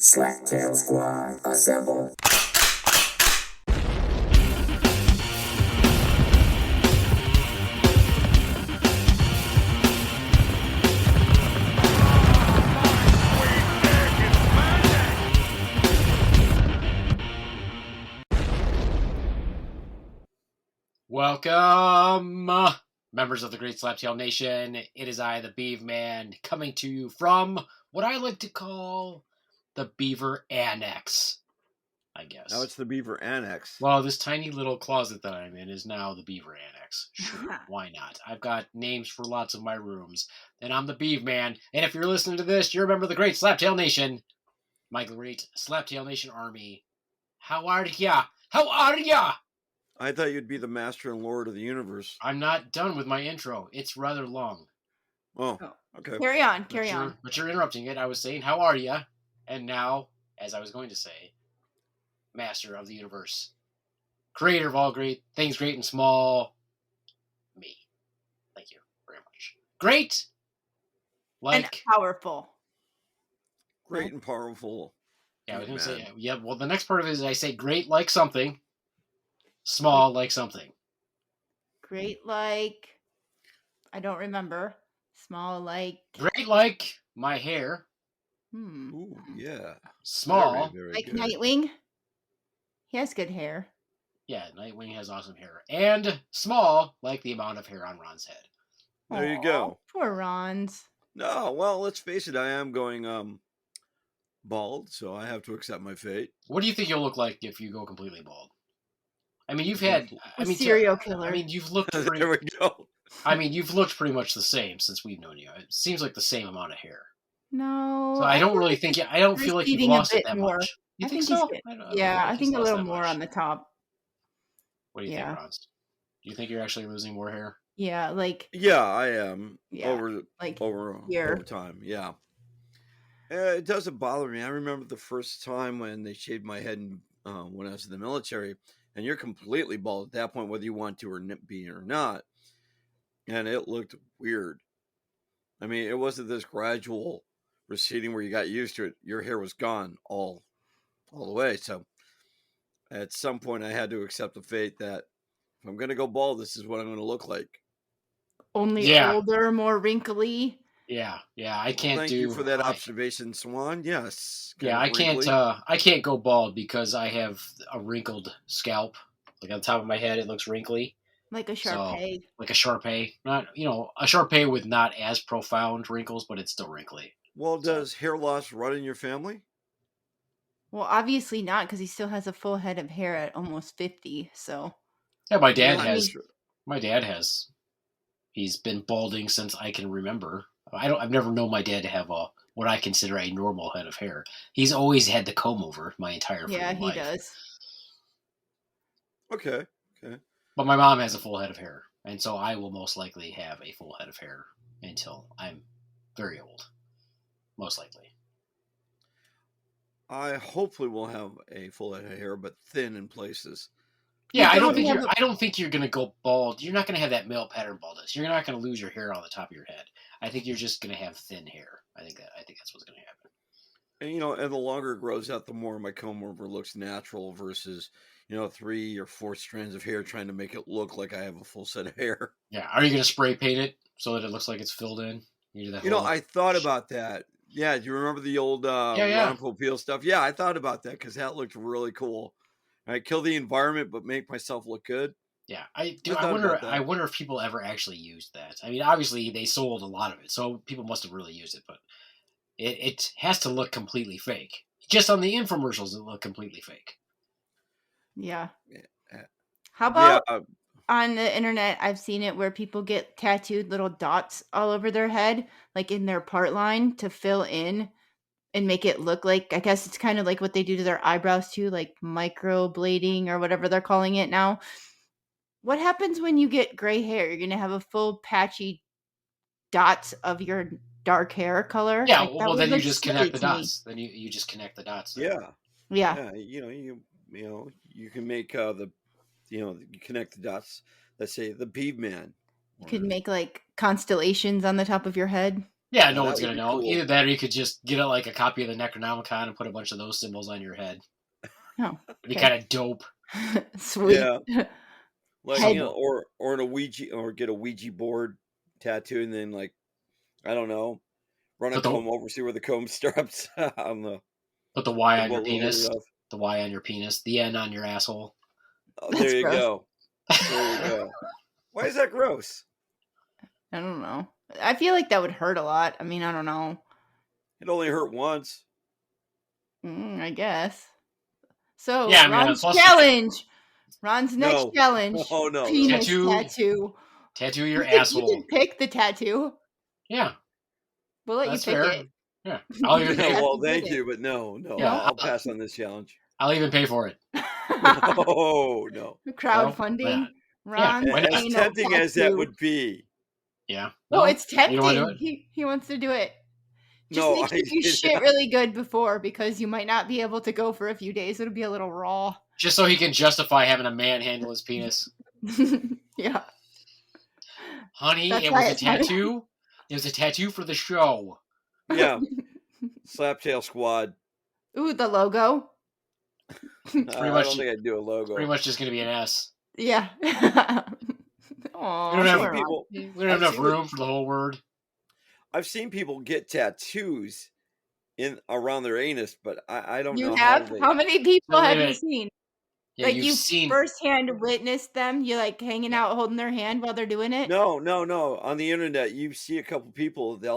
Slacktail Squad, assemble. Welcome, members of the Great Slaptail Nation. It is I, the Beaveman, coming to you from what I like to call the Beaver Annex, I guess. Now it's the Beaver Annex. Well, this tiny little closet that I'm in is now the Beaver Annex. Sure, why not? I've got names for lots of my rooms, and I'm the Beaveman. And if you're listening to this, you're a member of the Great Slaptail Nation, my great Slaptail Nation army. How are ya? How are ya? I thought you'd be the master and lord of the universe. I'm not done with my intro. It's rather long. Oh, okay. Carry on. But you're interrupting it. I was saying, how are ya? And now, as I was going to say, master of the universe, creator of all great things, great and small, me. Thank you very much. Great, And powerful. Great and powerful. Yeah, I was going to say, yeah, well, the next part of it is I say great like something, small like something. Great like, I don't remember. Small like. Great like my hair. Ooh, yeah. Small. Very like good. Nightwing. He has good hair. Yeah, Nightwing has awesome hair. And small like the amount of hair on Ron's head. There you go. Poor Ronz. No, well, let's face it. I am going bald, so I have to accept my fate. What do you think you'll look like if you go completely bald? I mean, you've had. Serial killer. I mean, you've looked. There we go. I mean, you've looked pretty much the same since we've known you. It seems like the same amount of hair. No. So I don't really think. I don't feel like you've lost it that more. much. You I think think so? I think a little more on the top. What do you think, Ronz? Do you think you're actually losing more hair? Yeah, like. Yeah, I am. Yeah, over time. Yeah. It doesn't bother me. I remember the first time when they shaved my head when I was in the military, and you're completely bald at that point, whether you want to be or not. And it looked weird. I mean, it wasn't this gradual receding where you got used to it. Your hair was gone all the way. So at some point, I had to accept the fate that if I'm going to go bald, this is what I'm going to look like. Only older, more wrinkly. Yeah, I can't Thank you for that observation, Swan. Yes. Yeah, I can't go bald because I have a wrinkled scalp. Like on the top of my head, it looks wrinkly. Like a Shar-Pei. Like a Shar-Pei. Not, a Shar-Pei with not as profound wrinkles, but it's still wrinkly. Well, does hair loss run in your family? Well, obviously not, because he still has a full head of hair at almost 50, so. Yeah, my dad has. He's been balding since I can remember. I've never known my dad to have what I consider a normal head of hair. He's always had the comb over my entire life. Yeah, he does. Okay. But my mom has a full head of hair, and so I will most likely have a full head of hair until I'm very old. Most likely. I hopefully will have a full head of hair, but thin in places. Yeah, I don't think you're gonna go bald. You're not gonna have that male pattern baldness. You're not gonna lose your hair on the top of your head. I think you're just gonna have thin hair. I think that's what's gonna happen. And and the longer it grows out, the more my comb over looks natural versus 3 or 4 strands of hair trying to make it look like I have a full set of hair. Yeah, are you gonna spray paint it so that it looks like it's filled in? I thought about that. Yeah, do you remember the old Ron Popeil stuff? Yeah, I thought about that because that looked really cool. I kill the environment, but make myself look good. Yeah, I wonder if people ever actually used that. I mean, obviously they sold a lot of it, so people must have really used it. But it has to look completely fake. Just on the infomercials, it looked completely fake. Yeah. How about on the internet? I've seen it where people get tattooed little dots all over their head, like in their part line, to fill in and make it look like, I guess it's kind of like what they do to their eyebrows too, like microblading or whatever they're calling it now. What happens when you get gray hair? You're going to have a full patchy dots of your dark hair color? Yeah, well then you just connect the dots. Then you just connect the dots. Yeah. You can make you connect the dots. Let's say the Beaveman. You could make like constellations on the top of your head. Yeah, no one's that going would to be know. cool. Either that or you could just get like a copy of the Necronomicon and put a bunch of those symbols on your head. Oh, It'd be kind of dope. sweet. Yeah. Like, Head- or in a Ouija, or get a Ouija board tattoo, and then, like, I don't know, run a comb over, see where the comb stops. I don't know. Put the Y on What your little penis. weird stuff. The Y on your penis. The N on your asshole. Oh, That's there you gross. go. There you go. Why is that gross? I don't know. I feel like that would hurt a lot. I mean, I don't know. It only hurt once. I guess. So, Yeah, I mean, Ron's plus challenge. Ron's next No. challenge. Oh, no. Penis Tattoo. tattoo. Tattoo your You asshole. can pick the tattoo. Yeah. We'll let That's you pick fair. it. Yeah. I'll even pay. No, well, to get thank it. you, but no. Yeah. I'll pass on this challenge. I'll even pay for it. Oh, no. Crowdfunding. Ron's why not? As anal tempting as that tattoo. would be. Yeah. Oh, it's You don't wanna do tempting. it? He wants to do it. Just No, make sure you shit really good before, because you might not be able to go for a few days. It'll be a little raw. Just so he can justify having a man handle his penis. Yeah. Honey, That's it why was a it's funny. tattoo. It was a tattoo for the show. Yeah. Slaptail Squad. Ooh, the logo. I don't think I'd do a logo. Pretty much just going to be an S. Yeah. We don't have people. We don't have enough room for the whole word. I've seen people get tattoos in around their anus, but I don't know. You have? How many people have you seen? Yeah, like you've you seen firsthand witnessed them? You like hanging out holding their hand while they're doing it? No. On the internet, you see a couple people. There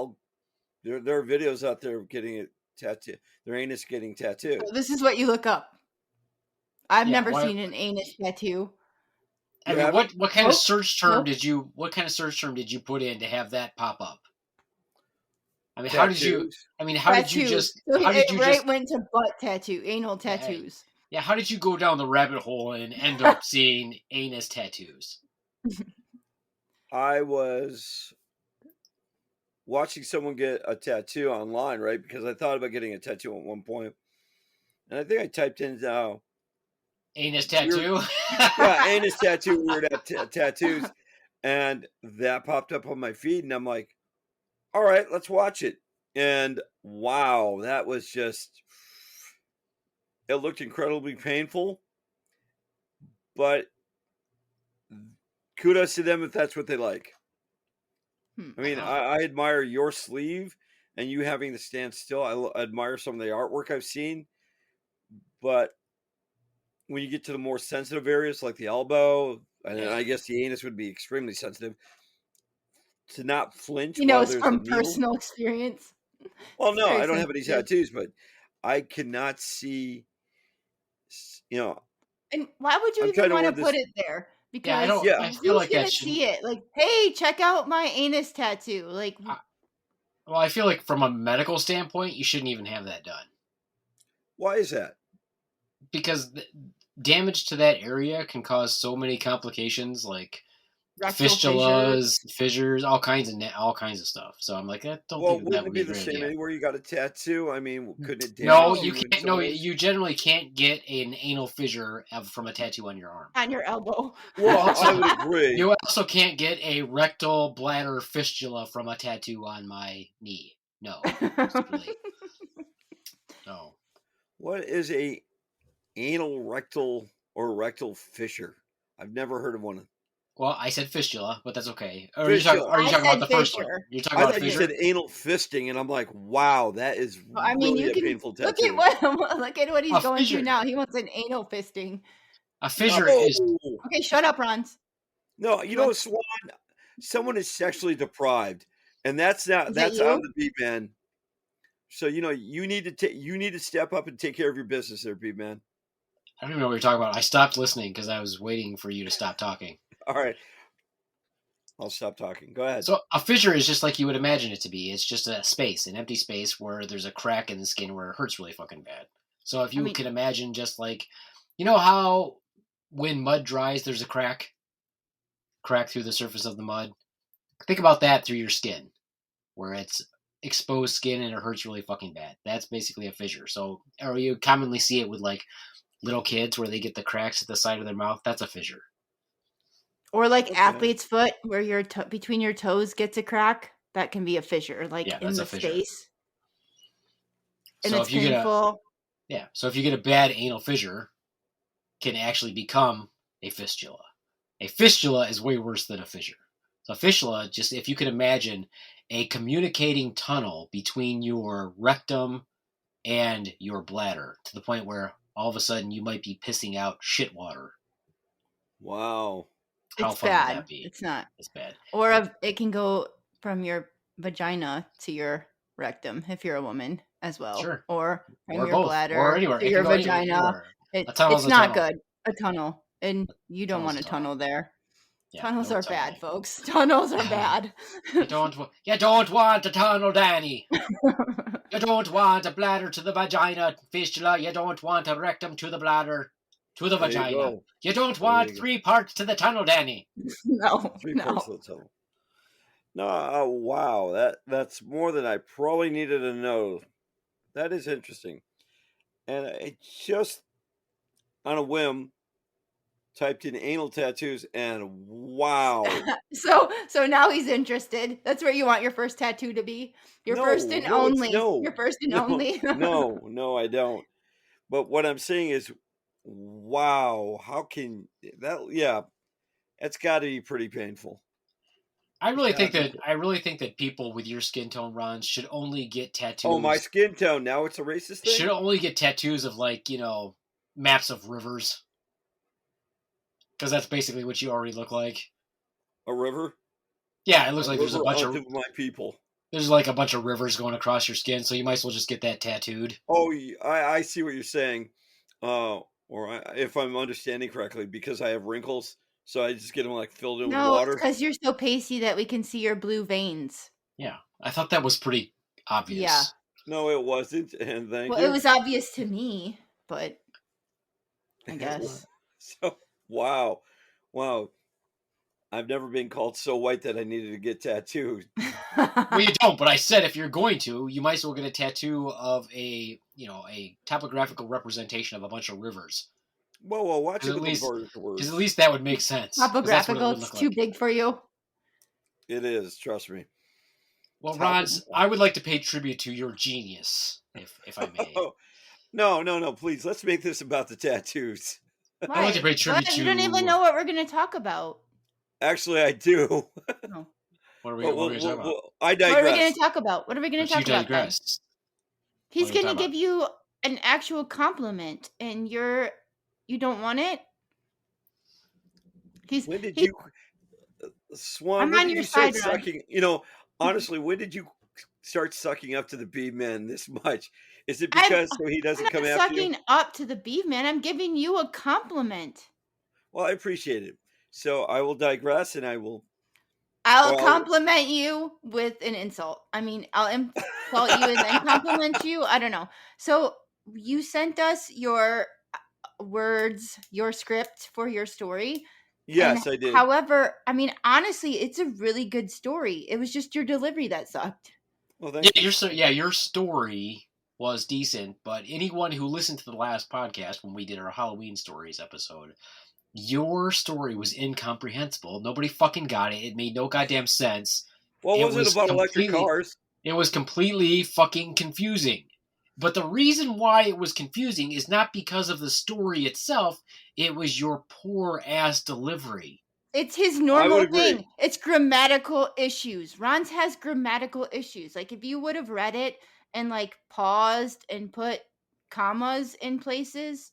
are videos out there of getting it tattooed. Their anus getting tattooed. So this is what you look up. I've Yeah, never why- seen an anus tattoo. I You mean, haven't? what kind of search term Nope. did you? What kind of search term did you put in to have that pop up? I mean, how did you? Tattoos. I mean, how did you Tattoos. just? So How did you right just? went to butt tattoo, anal tattoos. Yeah, how did you go down the rabbit hole and end up seeing anus tattoos? I was watching someone get a tattoo online, right? Because I thought about getting a tattoo at one point, and I think I typed in Anus tattoo. yeah, anus tattoo, weird tattoos, and that popped up on my feed, and I'm like, all right, let's watch it. And wow, that was just, it looked incredibly painful, but kudos to them if that's what they like. I mean, I admire your sleeve and you having to stand still. I admire some of the artwork I've seen, but when you get to the more sensitive areas like the elbow, and I guess the anus would be extremely sensitive, to not flinch. He knows from personal experience. Well, no, I don't have any tattoos, but I cannot see, And why would you even want to put it there? Because I feel like gonna see it. Like, hey, check out my anus tattoo. Like, well, I feel like from a medical standpoint, you shouldn't even have that done. Why is that? Because damage to that area can cause so many complications, like fistulas, fissures, all kinds of stuff. So I'm like, I don't think that would be the same anywhere you got a tattoo. I mean, couldn't it? No, you can't. No, you generally can't get an anal fissure from a tattoo on your arm. On your elbow. Well, I would agree. You also can't get a rectal bladder fistula from a tattoo on my knee. No. No. What is a anal rectal or rectal fissure? I've never heard of one. Well, I said fistula, but that's okay. Or are you talking about the first one? You're talking about you said anal fisting, and I'm like, wow, that is really a painful tattoo. Look at what he's going through now. He wants an anal fisting. A fissure is okay. Shut up, Ronz. No, you know, Swan. Someone is sexually deprived, and that's on the Beaveman. So you need to step up and take care of your business, there, Beaveman. I don't even know what you're talking about. I stopped listening because I was waiting for you to stop talking. All right. I'll stop talking. Go ahead. So a fissure is just like you would imagine it to be. It's just a space, an empty space where there's a crack in the skin where it hurts really fucking bad. So if you can imagine just like, you know how when mud dries, there's a crack through the surface of the mud? Think about that through your skin, where it's exposed skin and it hurts really fucking bad. That's basically a fissure. So, or you commonly see it with like little kids where they get the cracks at the side of their mouth. That's a fissure. Or like athlete's foot, where your between your toes gets a crack. that can be a fissure, like in the space. And so it's painful. So if you get a bad anal fissure, can actually become a fistula. A fistula is way worse than a fissure. So a fistula, just if you can imagine a communicating tunnel between your rectum and your bladder to the point where all of a sudden you might be pissing out shit water. Wow. How fun would that be? It's not. It's bad. Or it can go from your vagina to your rectum if you're a woman as well. Sure. Or from your both. bladder or anywhere. to your vagina. It's not good. A tunnel. And you don't want a tunnel there. Yeah, tunnels are bad, folks. Tunnels are bad. You don't want a tunnel, Danny. You don't want a bladder to the vagina fistula. You don't want a rectum to the bladder to the vagina. You don't want 3 parts to the tunnel, Danny. No. 3 parts to the tunnel. No, wow. That's more than I probably needed to know. That is interesting. And I just, on a whim, typed in anal tattoos, and wow. So now he's interested. That's where you want your first tattoo to be? Your first and only. Your first and only. No, I don't. But what I'm saying is, wow, how can that? Yeah, it's got to be pretty painful. I really think that people with your skin tone, Ron, should only get tattoos. Oh, my skin tone. Now it's a racist thing? Should only get tattoos of, like, maps of rivers. Because that's basically what you already look like. A river? Yeah, it looks like there's a bunch of my people. There's like a bunch of rivers going across your skin, so you might as well just get that tattooed. Oh, I see what you're saying. If I'm understanding correctly, because I have wrinkles, so I just get them like filled in with water. No, because you're so pasty that we can see your blue veins. Yeah, I thought that was pretty obvious. Yeah. No, it wasn't, and thank you. Well, it was obvious to me, but I guess. So, wow. I've never been called so white that I needed to get tattooed. Well, you don't, but I said if you're going to, you might as well get a tattoo of a topographical representation of a bunch of rivers. Whoa, watch it because at least that would make sense. Topographical, it's too big for you. It is, trust me. Well, Ronz, I would like to pay tribute to your genius, if I may. No, please, let's make this about the tattoos. Why? I like to pay tribute to... You don't even know what we're going to talk about. Actually, I do. No. What are we going to talk about? I digress. What are we going to talk about? What are we going to talk about? Digress. He's going to give you an actual compliment, and you don't want it? Swan, I'm on your side, sucking, honestly, when did you start sucking up to the Beaveman this much? Is it because so he doesn't come after you? I'm not sucking up to the Beaveman. I'm giving you a compliment. Well, I appreciate it. So I will digress, and I'll compliment you with an insult. I mean, I'll insult you and then compliment you. I don't know. So you sent us your words, your script for your story. Yes, I did. However, I mean, honestly, it's a really good story. It was just your delivery that sucked. Well, thank you. Your story was decent, but anyone who listened to the last podcast when we did our Halloween stories episode, your story was incomprehensible. Nobody fucking got it. It made no goddamn sense. What was it about electric cars? It was completely fucking confusing. But the reason why it was confusing is not because of the story itself. It was your poor ass delivery. It's his normal thing. It's grammatical issues. Ronz has grammatical issues. Like, if you would have read it and like paused and put commas in places,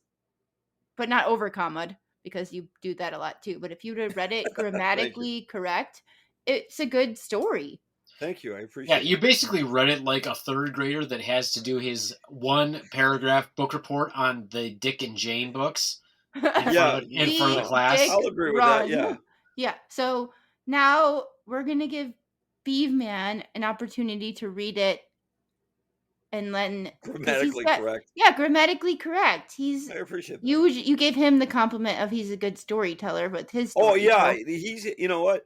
but not over commaed, because you do that a lot too. But if you would have read it grammatically correct, it's a good story. Thank you. I appreciate it. Yeah, you basically read it like a third grader that has to do his 1-paragraph book report on the Dick and Jane books in front of the class. I'll agree with that, yeah. Yeah, so now we're going to give Beaveman an opportunity to read it and then... Grammatically correct. Yeah, grammatically correct. I appreciate that. You gave him the compliment of he's a good storyteller with his story. Oh, yeah. He's, you know what?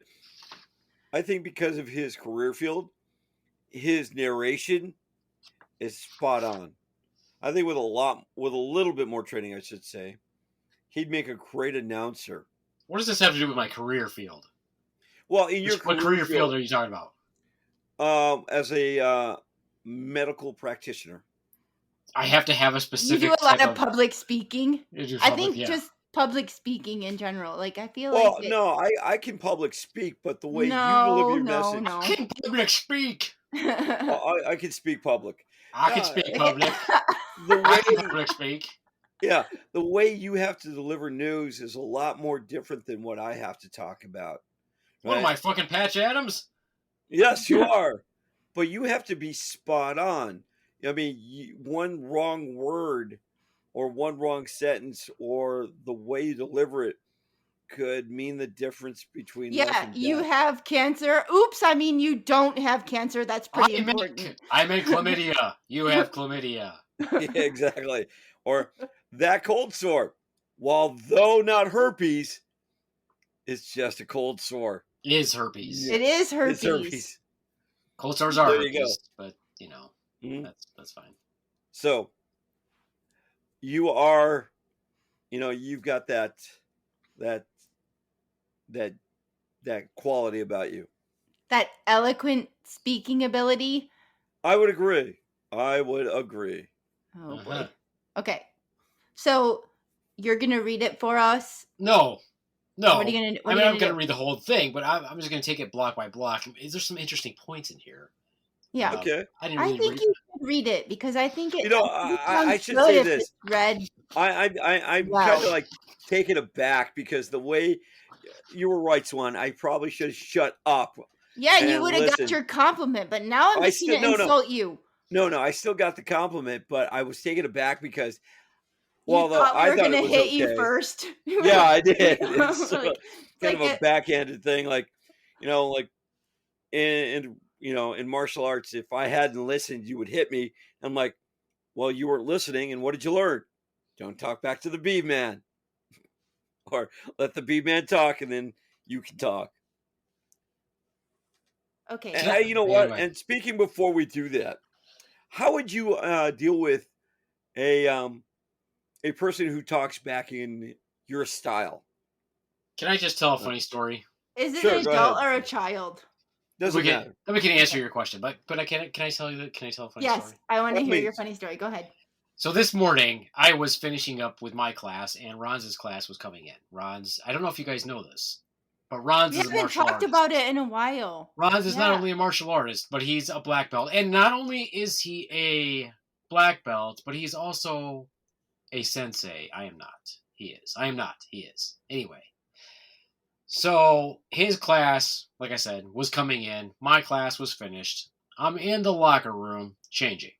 I think because of his career field, his narration is spot on. I think with a little bit more training, I should say, he'd make a great announcer. What does this have to do with my career field? Well, in your what career field are you talking about? as a medical practitioner. I have to have a specific. You do a lot of public speaking. I think yeah. just public speaking in general. Like I feel Well, like no, I can public speak, but the way you deliver your message, I can public speak. Well, I can speak public. I can speak public. The way I can public speak. Yeah, the way you have to deliver news is a lot more different than what I have to talk about. What am I, fucking Patch Adams? Yes, you are. But you have to be spot on. I mean, one wrong word or one wrong sentence or the way you deliver it could mean the difference between life and death. You have cancer. Oops, I mean you don't have cancer. That's pretty important. I meant chlamydia. You have chlamydia. Yeah, exactly. Or that cold sore, while though not herpes, it's just a cold sore. It is herpes. It is herpes. It's herpes. Cold sores are There herpes, you go. but you know, that's fine. So you are, you've got that quality about you. That eloquent speaking ability. I would agree. Oh boy. Okay. So you're gonna read it for us? No. What are you gonna do? I'm gonna read the whole thing, but I'm just gonna take it block by block. Is there some interesting points in here? Yeah. Okay. I think you should read it because I think it. I should say this. Read. I'm kind of like taken aback because the way you were right, Swan. I probably should have shut up. Yeah, you would have got your compliment, but now I'm just going to insult you. No, I still got the compliment, but I was taken aback because, I thought we were going to hit you first. Yeah, I did. It's kind of a backhanded thing, like in martial arts, if I hadn't listened, you would hit me. I'm like, well, you weren't listening, and what did you learn? Don't talk back to the Beaveman, or let the Beaveman talk, and then you can talk. Okay. And you know what? And speaking before we do that, how would you deal with a person who talks back in your style? Can I just tell a funny story? Is it an adult or a child? Doesn't matter. Then we can answer your question, but can I tell a funny story? Yes, I want to hear your funny story. Go ahead. So this morning, I was finishing up with my class, and Ronz's class was coming in. Ronz, I don't know if you guys know this, but Ronz is a martial artist. We haven't talked about it in a while. Ronz is not only a martial artist, but he's a black belt. And not only is he a black belt, but he's also a sensei. I am not. He is. I am not. He is. Anyway. So his class, like I said, was coming in. My class was finished. I'm in the locker room changing.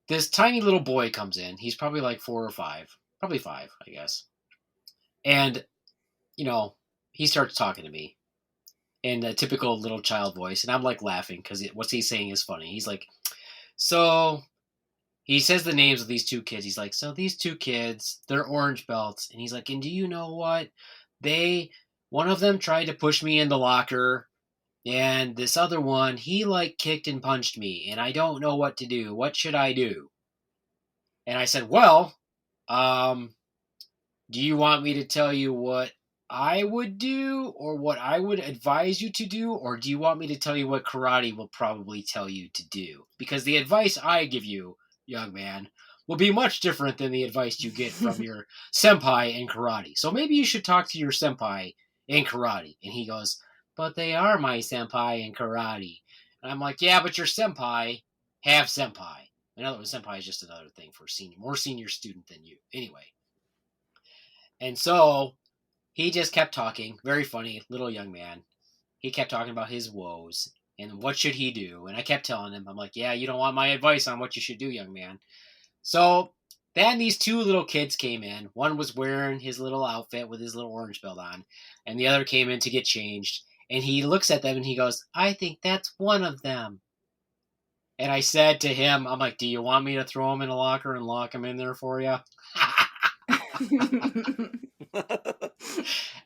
This tiny little boy comes in. He's probably like 4 or 5. Probably 5, I guess. And, he starts talking to me in a typical little child voice. And I'm like laughing because what he's saying is funny. He's like, so he says the names of these 2 kids. He's like, so these 2 kids, they're orange belts. And he's like, and do you know what? One of them tried to push me in the locker. And this other one, he kicked and punched me. And I don't know what to do. What should I do? And I said, well, do you want me to tell you what I would do or what I would advise you to do? Or do you want me to tell you what karate will probably tell you to do? Because the advice I give you, young man, will be much different than the advice you get from your senpai in karate. So maybe you should talk to your senpai in karate. And he goes, but they are my senpai in karate. And I'm like, yeah, but your senpai have senpai. In other words, senpai is just another thing for more senior student than you. Anyway. And so he just kept talking. Very funny, little young man. He kept talking about his woes and what should he do. And I kept telling him, I'm like, yeah, you don't want my advice on what you should do, young man. So then these 2 little kids came in. One was wearing his little outfit with his little orange belt on. And the other came in to get changed. And he looks at them and he goes, I think that's one of them. And I said to him, I'm like, do you want me to throw him in a locker and lock him in there for you?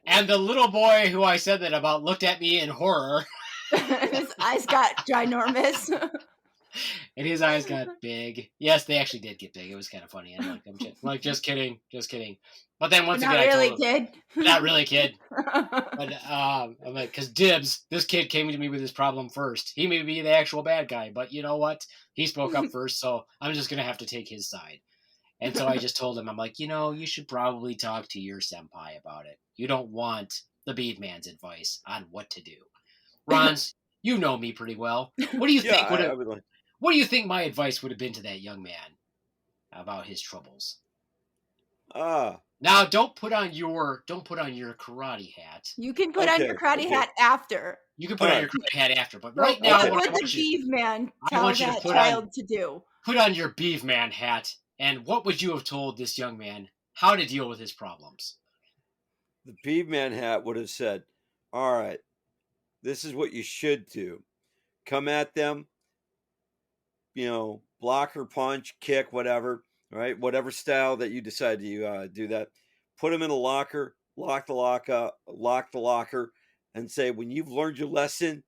And the little boy who I said that about looked at me in horror. His eyes got ginormous. And his eyes got big. Yes, they actually did get big. It was kind of funny. I'm like, just kidding. But then once again, not really, I told him, kid. not really, kid. But I'm like, because Dibs, this kid came to me with his problem first. He may be the actual bad guy, but you know what? He spoke up first, so I'm just gonna have to take his side. And so I just told him, I'm like, you should probably talk to your senpai about it. You don't want the Beaveman's advice on what to do. Ronz, you know me pretty well. What do you think? What do you think my advice would have been to that young man about his troubles? Now, don't put on your karate hat. You can put on your karate hat after. You can put on your karate hat after, but right now, what would the Beaveman tell that child to do? Put on your Beaveman hat, and what would you have told this young man how to deal with his problems? The Beaveman hat would have said, all right, this is what you should do. Come at them, block or punch, kick, whatever, right? Whatever style that you decide to do that. Put them in a locker, lock the locker, and say, when you've learned your lesson,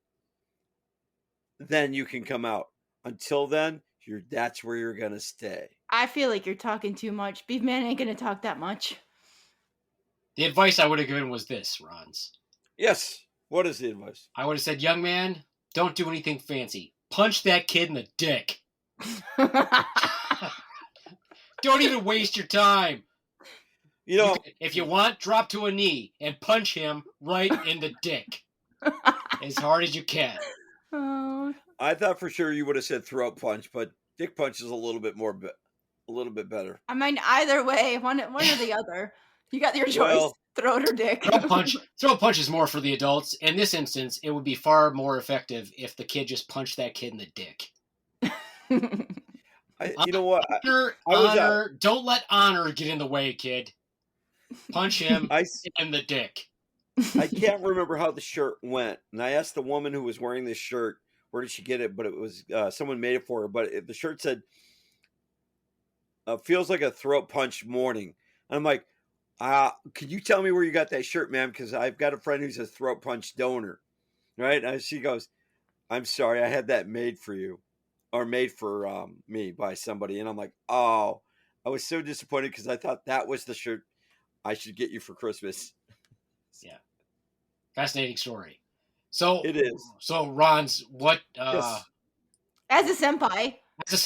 then you can come out. Until then, that's where you're going to stay. I feel like you're talking too much. Beaveman ain't going to talk that much. The advice I would have given was this, Ronz. Yes. What is the advice? I would have said, young man, don't do anything fancy. Punch that kid in the dick. Don't even waste your time. If you want, drop to a knee and punch him right in the dick. As hard as you can. I thought for sure you would have said throat punch, but dick punch is a little bit better. I mean, either way, one or the other. You got your choice, throat or dick. Throat punch is more for the adults. In this instance, it would be far more effective if the kid just punched that kid in the dick. You know what? Honor, don't let honor get in the way, kid. Punch him in the dick. I can't remember how the shirt went. And I asked the woman who was wearing this shirt, where did she get it? But it was someone made it for her. But the shirt said, feels like a throat punch morning. And I'm like, could you tell me where you got that shirt, ma'am? Because I've got a friend who's a throat punch donor. Right? And she goes, I'm sorry, I had that made for you. Or made for me by somebody. And I'm like, oh, I was so disappointed because I thought that was the shirt I should get you for Christmas. Yeah. Fascinating story. So it is. So Ronz, what yes. As a senpai. As a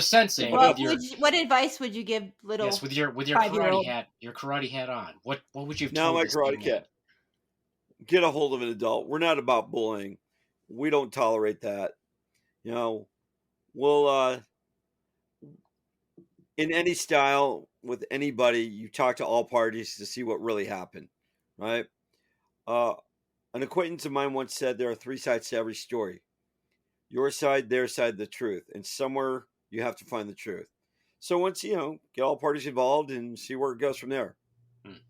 sensei. What advice would you give little with your karate hat on? What would you have told my karate cat? Get a hold of an adult. We're not about bullying. We don't tolerate that. We'll in any style with anybody, you talk to all parties to see what really happened, right? An acquaintance of mine once said there are three sides to every story. Your side, their side, the truth. And somewhere you have to find the truth. So once, get all parties involved and see where it goes from there.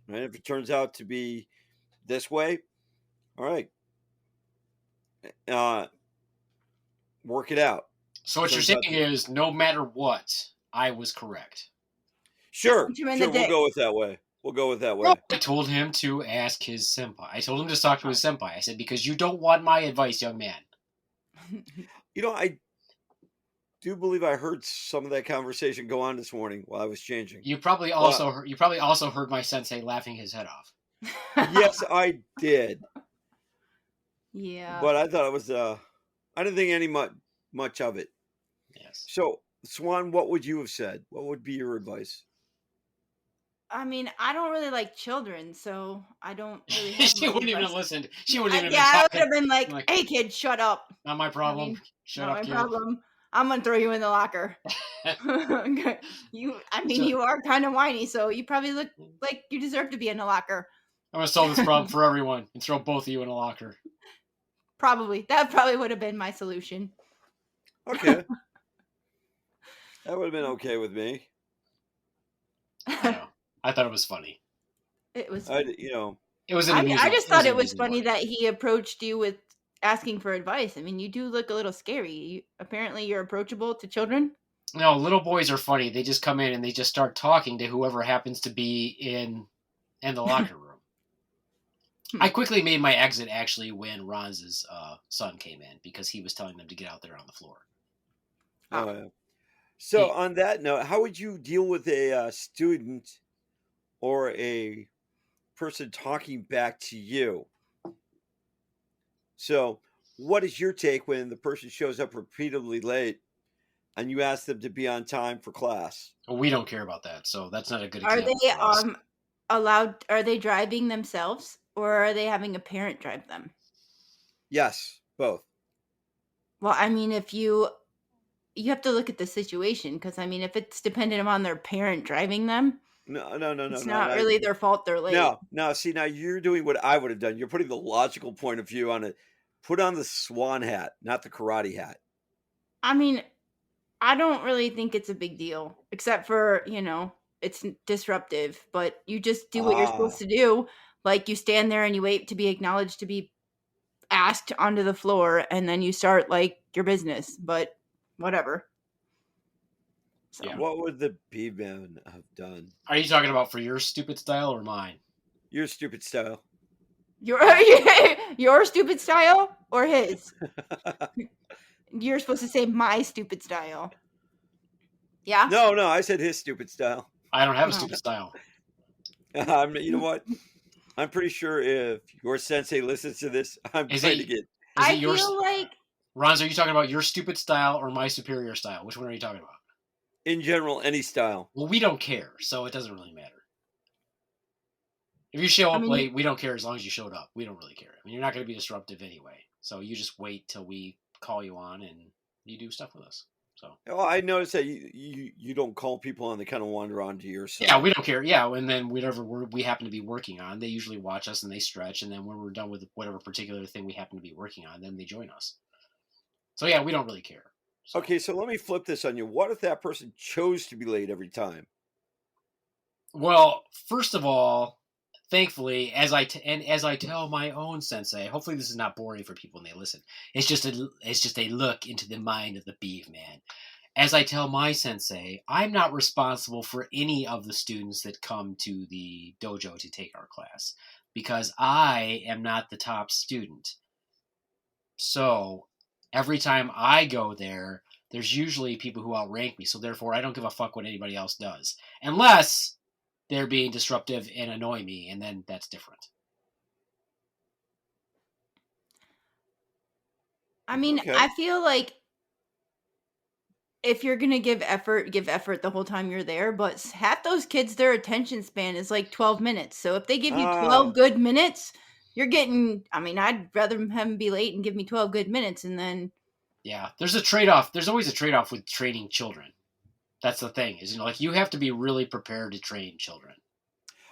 Right? If it turns out to be this way, all right. Work it out. So what you're saying is, no matter what, I was correct. Sure, we'll go with that way. I told him to ask his senpai. I told him to talk to his senpai. I said, because you don't want my advice, young man. I do believe I heard some of that conversation go on this morning while I was changing. You probably also heard my sensei laughing his head off. Yes, I did. Yeah. But I thought it was I didn't think any much of it. Yes. So, Swan, what would you have said? What would be your advice? I mean, I don't really like children, so I don't really. She wouldn't even have listened. She wouldn't even. I would have been like, "Hey, kid, shut up." Not my problem. Shut up, kid. Not my problem. I'm gonna throw you in the locker. You are kind of whiny, so you probably look like you deserve to be in a locker. I'm gonna solve this problem for everyone and throw both of you in a locker. That probably would have been my solution. Okay. That would have been okay with me. I thought it was funny. It was. It was an amusing. I just thought it was funny that he approached you with asking for advice. I mean, you do look a little scary. Apparently, you're approachable to children. No, little boys are funny. They just come in and they just start talking to whoever happens to be in the locker room. I quickly made my exit actually when Ronz's son came in because he was telling them to get out there on the floor. Oh, yeah. So on that note, how would you deal with a student or a person talking back to you? So what is your take when the person shows up repeatedly late and you ask them to be on time for class? We don't care about that, so that's not a good example. Are they allowed? Are they driving themselves, or are they having a parent drive them? Yes, both. Well, I mean, if you have to look at the situation, because I mean, if it's dependent on their parent driving them, no, it's not really their fault they're late. No. See, now you're doing what I would have done. You're putting the logical point of view on it. Put on the swan hat, not the karate hat. I mean, I don't really think it's a big deal, except for, it's disruptive, but you just do what you're supposed to do. Like, you stand there and you wait to be acknowledged, to be asked onto the floor, and then you start, like, your business, but whatever. So. Yeah. What would the Beaveman have done? Are you talking about for your stupid style or mine? Your stupid style. Your stupid style or his? You're supposed to say my stupid style. Yeah? No, I said his stupid style. I don't have a stupid style. You know what? I'm pretty sure if your sensei listens to this, I'm trying to get... I feel like... Ronz, are you talking about your stupid style or my superior style? Which one are you talking about? In general, any style. Well, we don't care, so it doesn't really matter. If you show up late, we don't care as long as you showed up. We don't really care. I mean, you're not going to be disruptive anyway. So you just wait till we call you on and you do stuff with us. So. Oh, I noticed that you don't call people on; they kind of wander onto your side. Yeah, we don't care. Yeah, and then whatever we happen to be working on, they usually watch us and they stretch, and then when we're done with whatever particular thing we happen to be working on, then they join us. So yeah, we don't really care. So. Okay, so let me flip this on you. What if that person chose to be late every time? Well, first of all, thankfully, as I tell my own sensei, hopefully this is not boring for people when they listen. It's just a look into the mind of the Beaveman. As I tell my sensei, I'm not responsible for any of the students that come to the dojo to take our class because I am not the top student. So every time I go there, there's usually people who outrank me. So therefore, I don't give a fuck what anybody else does, unless they're being disruptive and annoy me, and then that's different. I mean, okay. I feel like if you're going to give effort the whole time you're there, but half those kids, their attention span is like 12 minutes. So if they give you 12 good minutes, you're getting, I mean, I'd rather have them be late and give me 12 good minutes and then. Yeah, there's a trade-off. There's always a trade-off with training children. That's the thing, is, like, you have to be really prepared to train children.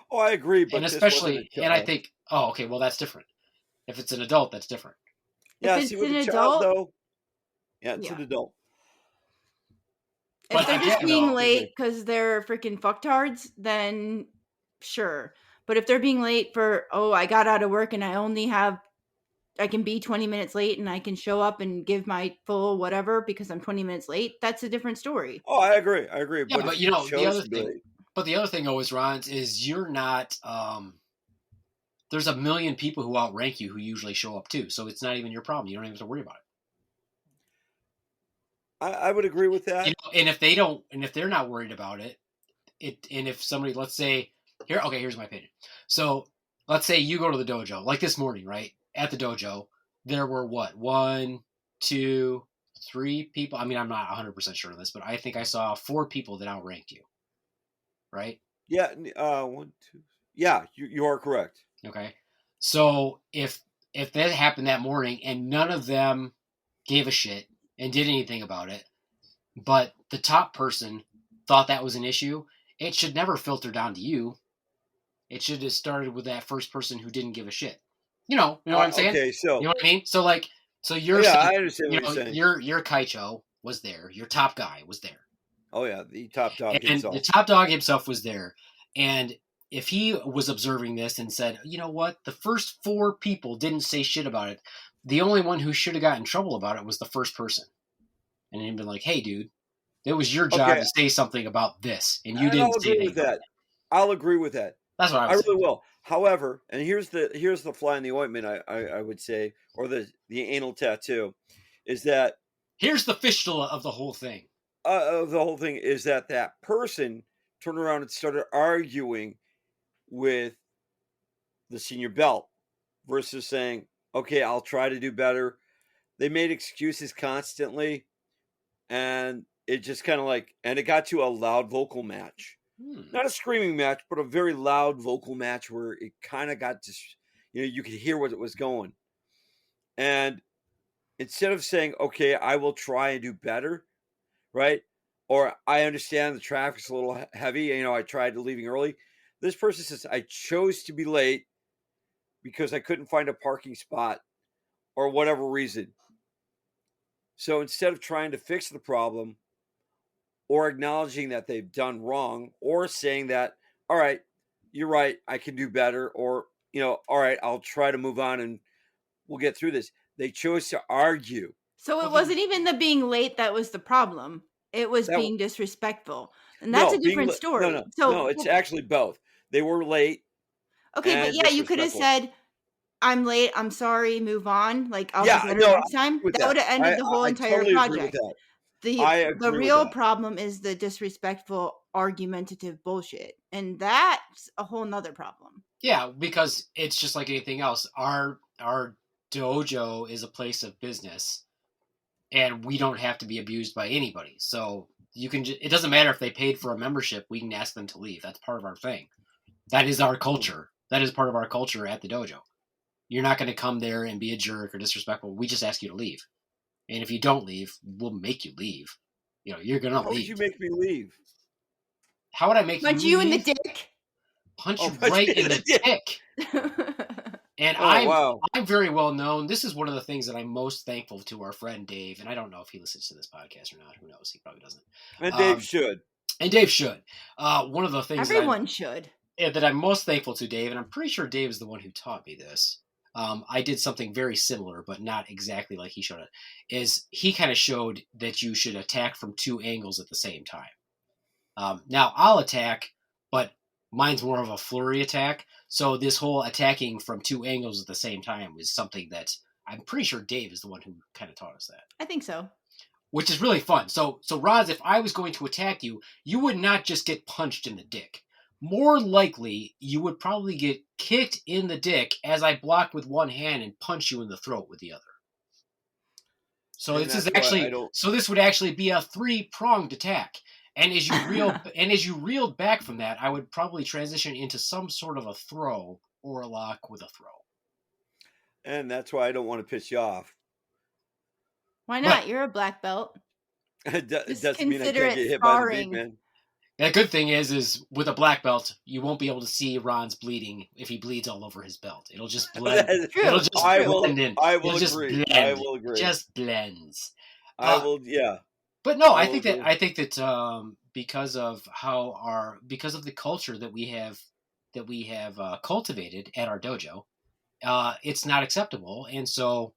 Oh, I agree, but and especially, and I think, okay, well, that's different. If it's an adult, that's different. Yeah, if it's an adult, though. Yeah, it's an adult. If they're just being late because they're freaking fucktards, then sure. But if they're being late for, I got out of work and I can be 20 minutes late and I can show up and give my full whatever because I'm 20 minutes late, that's a different story. Oh, I agree. Yeah, but you know, the other thing always, Ronz, is you're not, there's a million people who outrank you who usually show up too. So it's not even your problem. You don't even have to worry about it. I would agree with that. And if they're not worried about it, and if somebody, let's say, here's my opinion. So let's say you go to the dojo, like this morning, right? At the dojo, there were 1, 2, 3 people. I mean, I'm not 100% sure on this, but I think I saw 4 people that outranked you. Right? Yeah. 1, 2. Yeah, you are correct. Okay. So if that happened that morning and none of them gave a shit and did anything about it, but the top person thought that was an issue, it should never filter down to you. It should have started with that first person who didn't give a shit. You know what I'm saying? Okay, so you know what I mean? So you're saying, I understand what you're saying. Your Kaicho was there. Your top guy was there. Oh yeah, the top dog himself. The top dog himself was there. And if he was observing this and said, you know what, the first 4 people didn't say shit about it. The only one who should have got in trouble about it was the first person. And he'd been like, hey, dude, it was your job to say something about this, and you didn't say anything. I'll agree with that. That's what I was saying. Really will. However, and here's the fly in the ointment, I would say, or the anal tattoo, is that here's the fistula of the whole thing. Of the whole thing is that person turned around and started arguing with the senior belt versus saying, "Okay, I'll try to do better." They made excuses constantly, and it just kind of like, and it got to a loud vocal match. Not a screaming match, but a very loud vocal match where it kind of got just, you could hear what it was going. And instead of saying, okay, I will try and do better, right? Or I understand the traffic's a little heavy, I tried leaving early. This person says, I chose to be late because I couldn't find a parking spot or whatever reason. So instead of trying to fix the problem, or acknowledging that they've done wrong, or saying that, all right, you're right, I can do better, or, all right, I'll try to move on and we'll get through this. They chose to argue. So it wasn't even the being late that was the problem. It was being disrespectful. And that's a different story. No, it's actually both. They were late. Okay, but yeah, you could have said, I'm late, I'm sorry, move on. Like, I'll do better next time. That would have ended the whole entire project. The real problem is the disrespectful, argumentative bullshit. And that's a whole nother problem. Yeah, because it's just like anything else. Our dojo is a place of business, and we don't have to be abused by anybody. So it doesn't matter if they paid for a membership, we can ask them to leave. That's part of our thing. That is our culture. That is part of our culture at the dojo. You're not going to come there and be a jerk or disrespectful. We just ask you to leave. And if you don't leave, we'll make you leave. You're going to leave. How would you make me leave? How would I make Punch you in the dick? Punch you right in the dick. And I'm very well known. This is one of the things that I'm most thankful to our friend Dave. And I don't know if he listens to this podcast or not. Who knows? He probably doesn't. And Dave should. And Dave should. One of the things everyone should. That I'm most thankful to Dave, and I'm pretty sure Dave is the one who taught me this. I did something very similar, but not exactly like he showed it, is he kind of showed that you should attack from two angles at the same time. Now, I'll attack, but mine's more of a flurry attack. So this whole attacking from two angles at the same time is something that I'm pretty sure Dave is the one who kind of taught us that. I think so. Which is really fun. So Ronz, if I was going to attack you, you would not just get punched in the dick. More likely, you would probably get kicked in the dick as I block with one hand and punch you in the throat with the other. So this would actually be a 3-pronged attack. And as you reeled back from that, I would probably transition into some sort of a throw or a lock with a throw. And that's why I don't want to piss you off. Why not? You're a black belt. It doesn't mean I can't get hit by the big man. The good thing is with a black belt, you won't be able to see Ron's bleeding if he bleeds all over his belt. It'll just blend. It'll just blend in. I will agree. I will agree. Just blends. Yeah. But no, I think that because of the culture that we have cultivated at our dojo, it's not acceptable. And so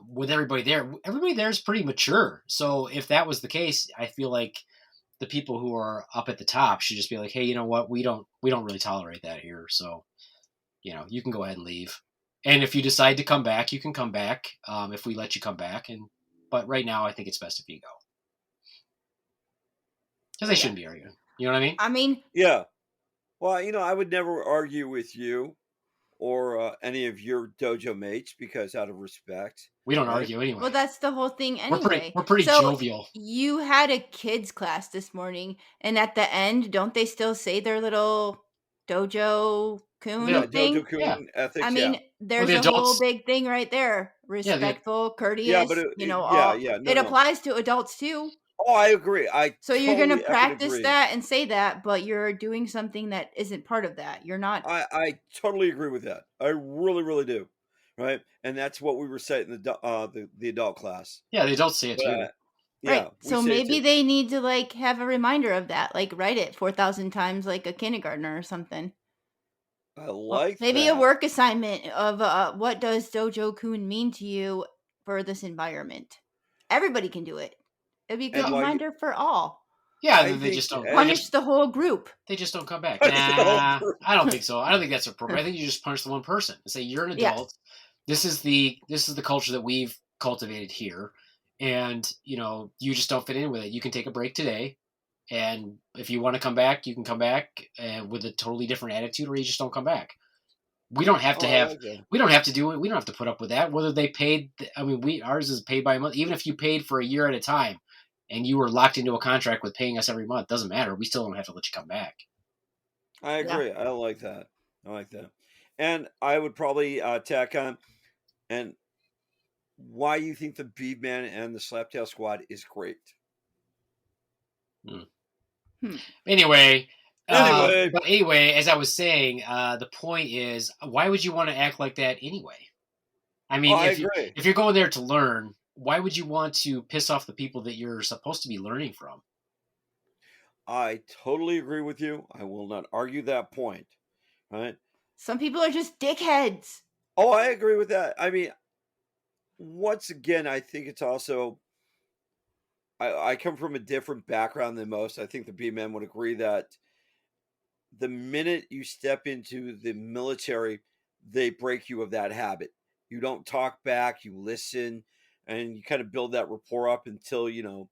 with everybody there is pretty mature. So if that was the case, I feel like the people who are up at the top should just be like, hey, you know what? We don't really tolerate that here. So, you can go ahead and leave. And if you decide to come back, you can come back. If we let you come back, but right now I think it's best if you go. Because they shouldn't be arguing. You know what I mean? Yeah. Well, I would never argue with you or any of your dojo mates because out of respect. We don't argue anyway. Well, that's the whole thing anyway. We're pretty jovial. You had a kids class this morning, and at the end, don't they still say their little dojo kun thing? Dojo kun ethics. I mean, there's a whole big thing right there. Respectful, courteous. Yeah, but it applies to adults too. Oh, I agree. So you're going to practice that and say that, but you're doing something that isn't part of that. You're not. I totally agree with that. I really, really do. Right, and that's what we were saying in the adult class. Yeah, the adults say it too. Right. So maybe they need to have a reminder of that, write it 4,000 times like a kindergartner or something. I like maybe a work assignment of what does dojo kun mean to you for this environment. Everybody can do it. It'd be a good reminder for all. Yeah, they just don't punish the whole group. They just don't come back. Nah, I don't think so. I don't think that's appropriate. I think you just punish the one person and say, you're an adult. This is the culture that we've cultivated here, and you just don't fit in with it. You can take a break today, and if you want to come back, you can come back with a totally different attitude, or you just don't come back. We don't have to we don't have to do it. We don't have to put up with that. Whether they paid, ours is paid by a month. Even if you paid for a year at a time, and you were locked into a contract with paying us every month, doesn't matter. We still don't have to let you come back. I agree. I like that. And I would probably tack on, and why you think the Beaveman and the Slaptail Squad is great. Anyway, as I was saying, the point is, why would you want to act like that anyway? I mean, if you're going there to learn, why would you want to piss off the people that you're supposed to be learning from? I totally agree with you. I will not argue that point. Right? Some people are just dickheads. Oh, I agree with that. I mean, once again, I think it's also, I come from a different background than most. I think the B-Men would agree that the minute you step into the military, they break you of that habit. You don't talk back, you listen, and you kind of build that rapport up until, you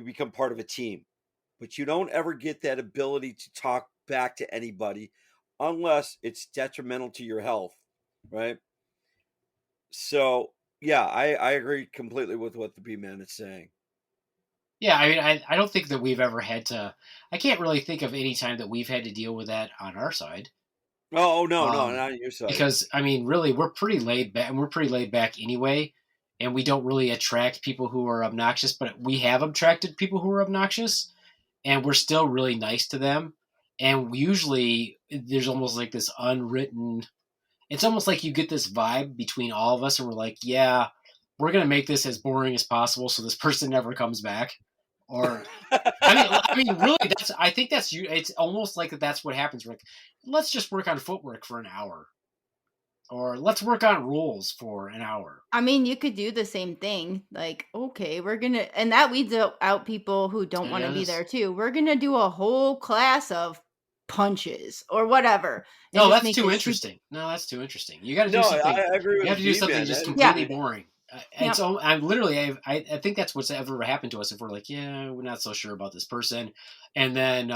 become part of a team. But you don't ever get that ability to talk back to anybody unless it's detrimental to your health, right? So, yeah, I agree completely with what the B-Man is saying. Yeah, I mean, I don't think that we've ever had to. I can't really think of any time that we've had to deal with that on our side. Oh, no, not on your side. Because, I mean, really, we're pretty laid back, and we're pretty laid back anyway, and we don't really attract people who are obnoxious, but we have attracted people who are obnoxious, and we're still really nice to them. And usually, there's almost like this unwritten. It's almost like you get this vibe between all of us, and we're like, yeah, we're going to make this as boring as possible so this person never comes back. Or, I mean, really, I think it's almost like that's what happens. We're like, let's just work on footwork for an hour. Or let's work on rules for an hour. I mean, you could do the same thing. Like, okay, we're going to, and that weeds out people who don't want to be there too. We're going to do a whole class of punches or whatever. No, that's too interesting. No, that's too interesting. You got to do something. I agree with you. You have to do something just completely boring. And so I'm literally, I think that's what's ever happened to us. If we're like, yeah, we're not so sure about this person. And then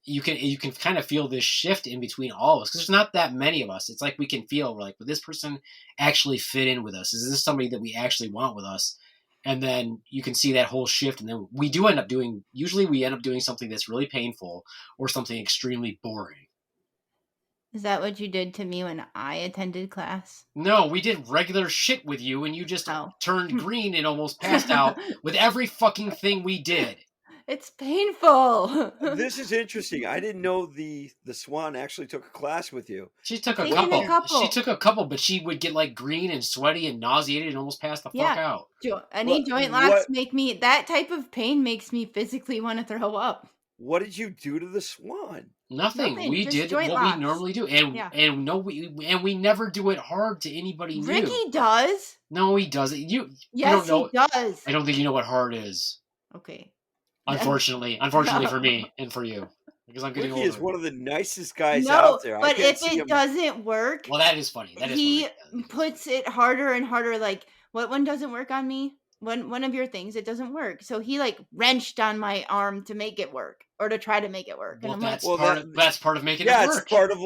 you can kind of feel this shift in between all of us. Because there's not that many of us. It's like we can feel, we're like, would this person actually fit in with us? Is this somebody that we actually want with us? And then you can see that whole shift. And then we end up doing something that's really painful or something extremely boring. Is that what you did to me when I attended class? No, we did regular shit with you, and you just turned green and almost passed out with every fucking thing we did. It's painful. This is interesting. I didn't know the Swan actually took a class with you. She took a couple. She took a couple, but she would get like green and sweaty and nauseated and almost pass the fuck out. Joint locks make me, that type of pain makes me physically want to throw up. What did you do to the Swan? Nothing. We did what we normally do, and we never do it hard to anybody new. Ricky does. No, he doesn't. You don't know. He does. I don't think you know what hard is. Okay. Unfortunately for me and for you, because I'm getting older. Ricky is one of the nicest guys out there. But if it doesn't work, well, that is funny. He puts it harder and harder. Like, what one doesn't work on me? One of your things, it doesn't work. So he like wrenched on my arm to make it work, or to try to make it work. And that's part of making it work. It's part of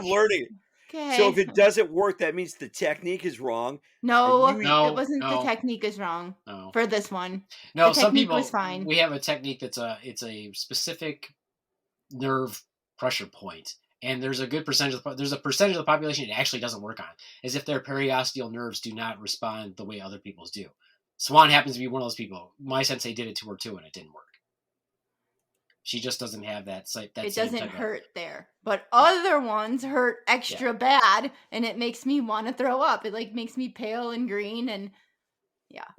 learning. Okay. So if it doesn't work, that means the technique is wrong. No, it wasn't. The technique is wrong for this one. No, the some people. Was fine. We have a technique it's a specific nerve pressure point. And there's a good percentage of the population it actually doesn't work on, as if their periosteal nerves do not respond the way other people's do. Swan happens to be one of those people. My sensei did it to her too, and it didn't work. She just doesn't have that. It doesn't hurt there, but other ones hurt extra bad, and it makes me want to throw up. It like makes me pale and green, and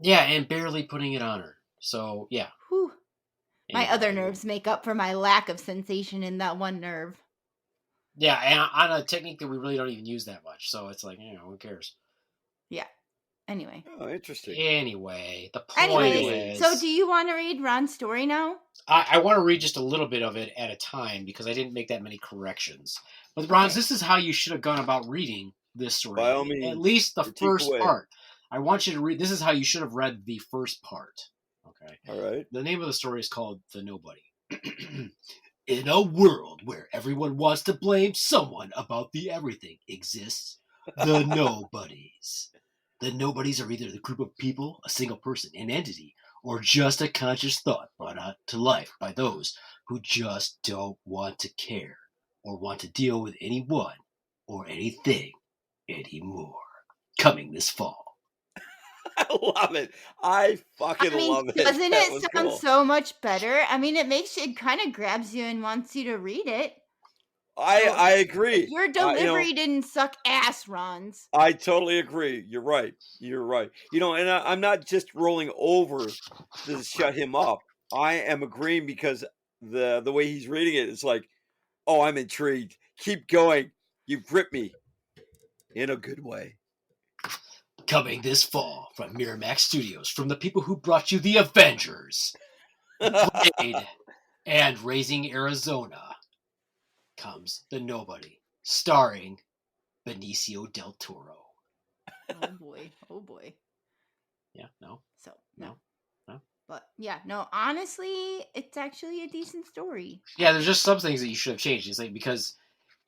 and barely putting it on her. So yeah. Whew. My other nerves make up for my lack of sensation in that one nerve. Yeah, and on a technique that we really don't even use that much. So it's like, who cares? Yeah. Anyway. Oh, interesting. Anyway, the point is... So do you want to read Ron's story now? I want to read just a little bit of it at a time because I didn't make that many corrections. But Ronz, this is how you should have gone about reading this story. By all means, at least the first away. part. I want you to read... This is how you should have read the first part. Okay? All right. The name of the story is called The Nobody. In a world where everyone wants to blame someone about the everything exists the nobodies. The nobodies are either the group of people, a single person, an entity, or just a conscious thought brought out to life by those who just don't want to care or want to deal with anyone or anything anymore. Coming this fall. I love it. I fucking love it. Doesn't it sound so much better? I mean, it kind of grabs you and wants you to read it. I agree. Your delivery didn't suck ass, Ronz. I totally agree. You're right. And I'm not just rolling over to shut him up. I am agreeing because the way he's reading it is like, oh, I'm intrigued. Keep going. You've gripped me in a good way. Coming this fall from Miramax Studios from the people who brought you The Avengers, Blade, and Raising Arizona comes The Nobody, starring Benicio del Toro. Oh boy. Yeah, no. So, no. But, yeah, no, honestly, it's actually a decent story. Yeah, there's just some things that you should have changed. It's like, because,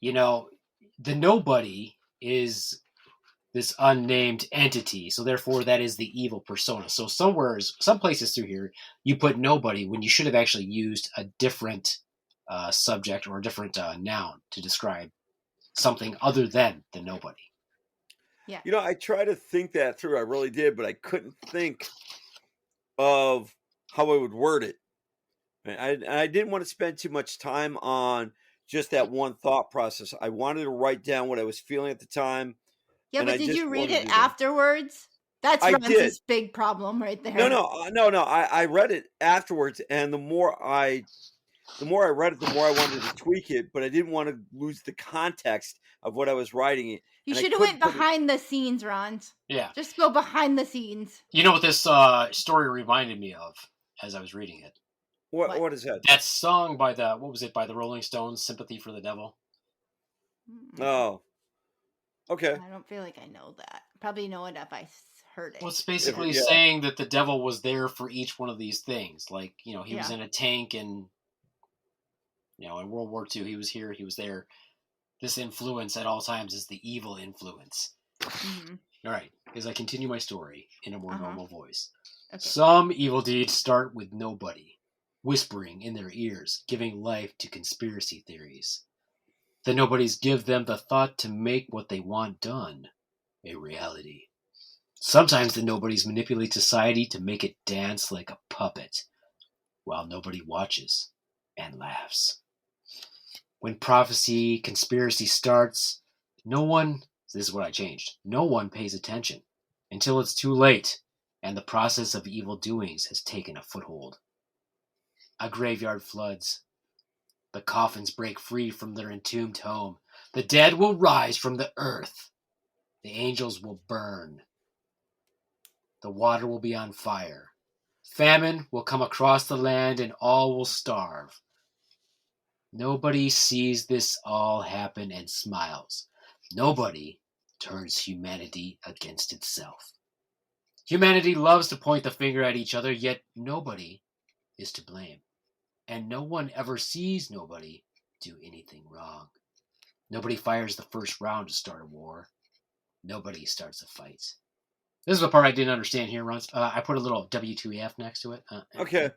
The Nobody is this unnamed entity, so therefore that is the evil persona. So some places through here, you put nobody when you should have actually used a different subject or a different noun to describe something other than the nobody. Yeah. I tried to think that through. I really did, but I couldn't think of how I would word it. I didn't want to spend too much time on just that one thought process. I wanted to write down what I was feeling at the time. Yeah, but did you read it afterwards? That's Ronz's big problem right there. No. I read it afterwards, and the more I read it, the more I wanted to tweak it, but I didn't want to lose the context of what I was writing. You should have went behind the scenes, Ronz. Yeah. Just go behind the scenes. You know what this story reminded me of as I was reading it? What is that? That song by the Rolling Stones, Sympathy for the Devil. Oh. Okay. I don't feel like I know that. Probably know it if I heard it. Well, it's basically saying that the devil was there for each one of these things. Like, he was in a tank and, in World War II, he was here, he was there. This influence at all times is the evil influence. Mm-hmm. All right, as I continue my story in a more normal voice. Okay. Some evil deeds start with nobody, whispering in their ears, giving life to conspiracy theories. The nobodies give them the thought to make what they want done a reality. Sometimes the nobodies manipulate society to make it dance like a puppet, while nobody watches and laughs. When prophecy, conspiracy starts, this is what I changed, no one pays attention until it's too late and the process of evil doings has taken a foothold. A graveyard floods. The coffins break free from their entombed home. The dead will rise from the earth. The angels will burn. The water will be on fire. Famine will come across the land and all will starve. Nobody sees this all happen and smiles. Nobody turns humanity against itself. Humanity loves to point the finger at each other, yet nobody is to blame. And no one ever sees nobody do anything wrong. Nobody fires the first round to start a war. Nobody starts a fight. This is the part I didn't understand here, Ronz. I put a little W2EF next to it. Okay.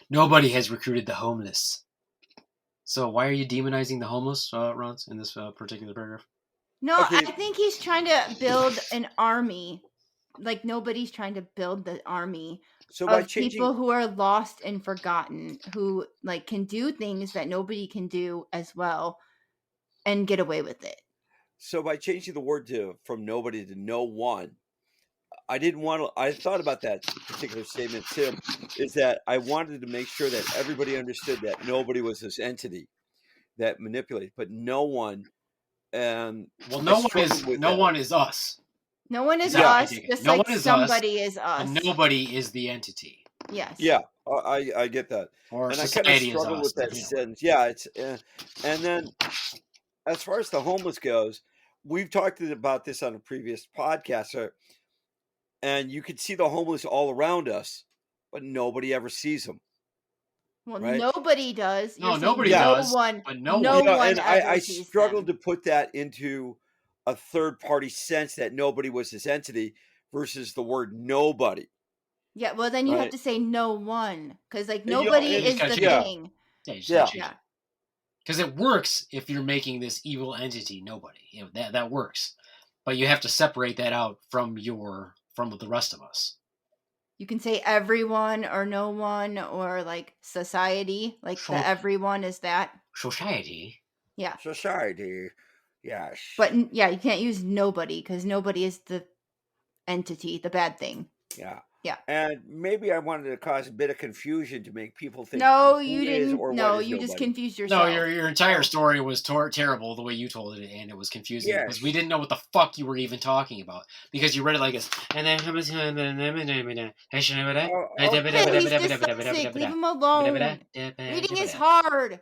Nobody has recruited the homeless. So why are you demonizing the homeless, Ronz, in this particular paragraph? No, I think he's trying to build an army. Like, nobody's trying to build the army. So by people who are lost and forgotten, who can do things that nobody can do as well and get away with it. So by changing the word from nobody to no one, I thought about that particular statement, Tim, is that I wanted to make sure that everybody understood that nobody was this entity that manipulated, but no one. No one is us. No one is us, just no like one is somebody us, is us. And nobody is the entity. Yes. Yeah, I get that. Or and I society kind of struggle with that sentence. Yeah, it's and then as far as the homeless goes, we've talked about this on a previous podcast, and you can see the homeless all around us, but nobody ever sees them. Well, right? Nobody does. No, nobody does. But no one. And I struggled to put that into a third party sense that nobody was this entity versus the word nobody. Yeah, well, then you have to say no one because like nobody is the thing. Yeah. Because it works if you're making this evil entity nobody. That works, but you have to separate that out from the rest of us. You can say everyone or no one or like society, like the everyone is that society. Yeah, society. Yes, but yeah, you can't use nobody because nobody is the entity, the bad thing. Yeah. Yeah. And maybe I wanted to cause a bit of confusion to make people think. No, you didn't. No, you just confused yourself. No, your entire story was terrible the way you told it, and it was confusing because we didn't know what the fuck you were even talking about because you read it like this. And then he's dyslexic. Leave him alone. Reading is hard.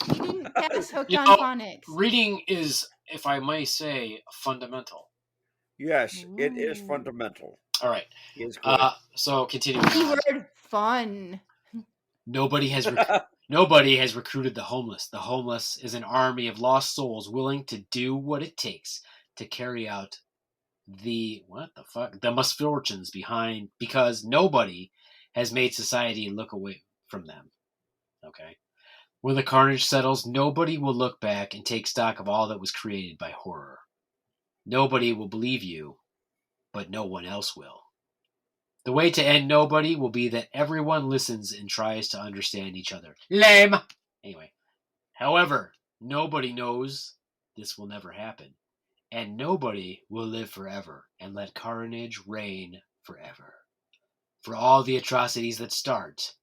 You didn't pass hooked on phonics. Reading is, if I may say, fundamental. Yes, it is fundamental. All right. So continuing. Keyword fun. Nobody has recruited the homeless. The homeless is an army of lost souls willing to do what it takes to carry out the misfortunes behind because nobody has made society look away from them. Okay. When the carnage settles, nobody will look back and take stock of all that was created by horror. Nobody will believe you, but no one else will. The way to end nobody will be that everyone listens and tries to understand each other. Lame! Anyway. However, nobody knows this will never happen. And nobody will live forever and let carnage reign forever. For all the atrocities that start,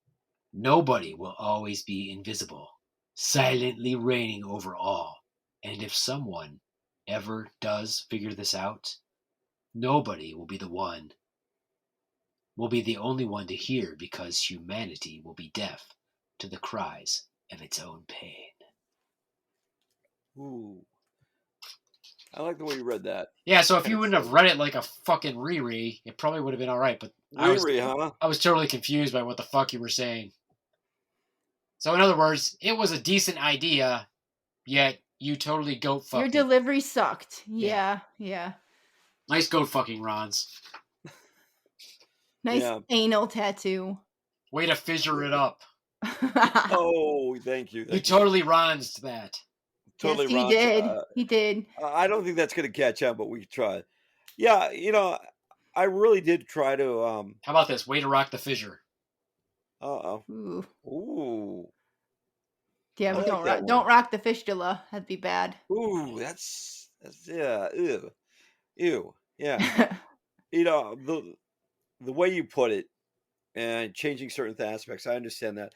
nobody will always be invisible, silently reigning over all. And if someone ever does figure this out, nobody will be the only one to hear because humanity will be deaf to the cries of its own pain. Ooh. I like the way you read that. Yeah, so if you wouldn't have read it like a fucking Riri, it probably would have been all right. But I was totally confused by what the fuck you were saying. So in other words, it was a decent idea, yet you totally goat fucked. Your delivery sucked. Yeah. Nice goat fucking, Ronz. Nice anal tattoo. Way to fissure it up. Oh, thank you. You totally Ronzed that. Totally yes, he did. I don't think that's going to catch up, but we could try. Yeah, I really did try to. How about this? Way to rock the fissure. Uh-oh. Ooh. Yeah, but don't rock the fistula. That'd be bad. Ooh, that's yeah. Ew. Yeah. The way you put it and changing certain aspects, I understand that.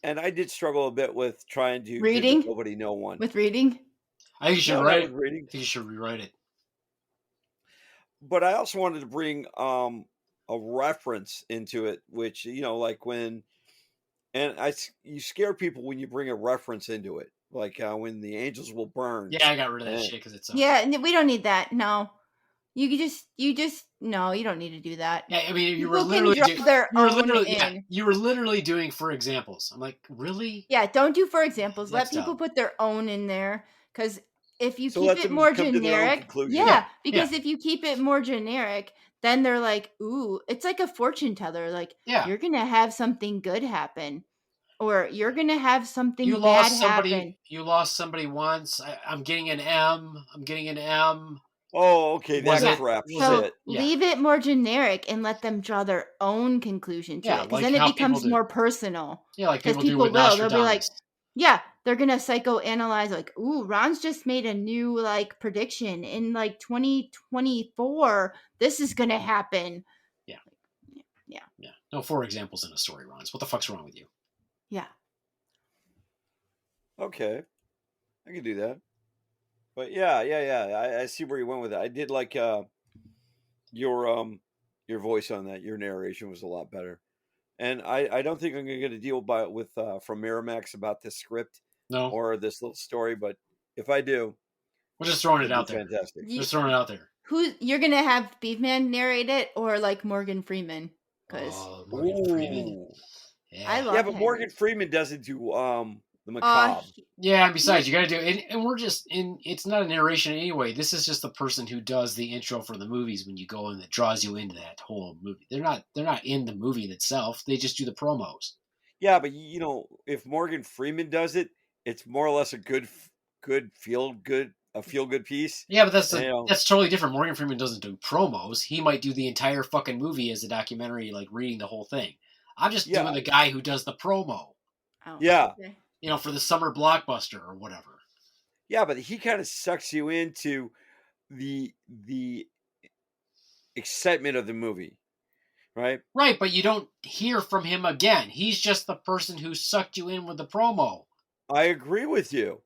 And I did struggle a bit with trying to reading. Nobody know one. With reading? I think you should write it. I think you should rewrite it. But I also wanted to bring a reference into it, which, like when... And you scare people when you bring a reference into it. Like when the angels will burn. Yeah, I got rid of that shit because it's... Yeah, we don't need that. No. No, you don't need to do that. Yeah, I mean, you were literally doing for examples. I'm like, really? Yeah, don't do for examples. Let people put their own in there. Because if you keep it more generic... Because if you keep it more generic, then they're like, ooh, it's like a fortune teller. Like, you're going to have something good happen. Or you're going to have something bad happen. You lost somebody once. I'm getting an M. Oh, okay. That's crap. So leave it more generic and let them draw their own conclusion to it. Because then it becomes more personal. Yeah, like people do with Nostradamus. They'll be like, they're going to psychoanalyze like, ooh, Ronz just made a new like prediction in like 2024. This is going to happen. Yeah. No 4 examples in a story, Ronz. What the fuck's wrong with you? Yeah. Okay. I can do that. But yeah. I see where you went with it. I did like your voice on that, your narration was a lot better. And I don't think I'm going to get a deal with from Miramax about this script or this little story, but if I do, we're just throwing it out there. Fantastic. Just throwing it out there. Who you're gonna have Beaveman narrate it or like Morgan Freeman? Morgan Freeman. Yeah. I love but him. Morgan Freeman doesn't do the macabre. Yeah, and besides, you got to do it, and we're just in. It's not a narration anyway. This is just the person who does the intro for the movies when you go in that draws you into that whole movie. They're not in the movie itself. They just do the promos. Yeah, but if Morgan Freeman does it, it's more or less a feel good piece. Yeah, but that's totally different. Morgan Freeman doesn't do promos. He might do the entire fucking movie as a documentary, like reading the whole thing. I'm just doing the guy who does the promo. Oh, yeah. Okay. For the summer blockbuster or whatever. Yeah, but he kind of sucks you into the excitement of the movie, right? Right, but you don't hear from him again. He's just the person who sucked you in with the promo. I agree with you.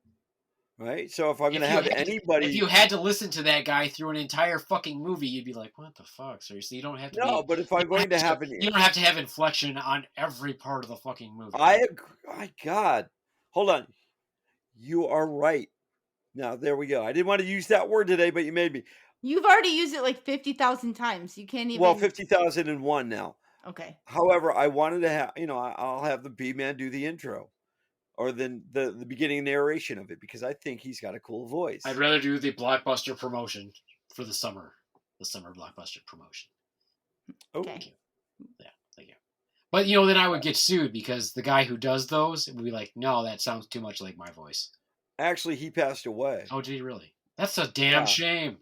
Right? So if I'm going to have anybody... If you had to listen to that guy through an entire fucking movie, you'd be like, what the fuck? Seriously, you don't have to No, but if I'm going to have... You don't have to have inflection on every part of the fucking movie. I agree. My God. Hold on. You are right. Now, there we go. I didn't want to use that word today, but you made me. You've already used it like 50,000 times. You can't even... Well, 50,001 now. Okay. However, I wanted to have... I'll have the B-Man do the intro. Or the beginning narration of it, because I think he's got a cool voice. I'd rather do the blockbuster promotion for the summer blockbuster promotion. Okay. Thank you. Yeah, thank you. But then I would get sued because the guy who does those would be like, no, that sounds too much like my voice. Actually, he passed away. Oh, did he really? That's a damn shame.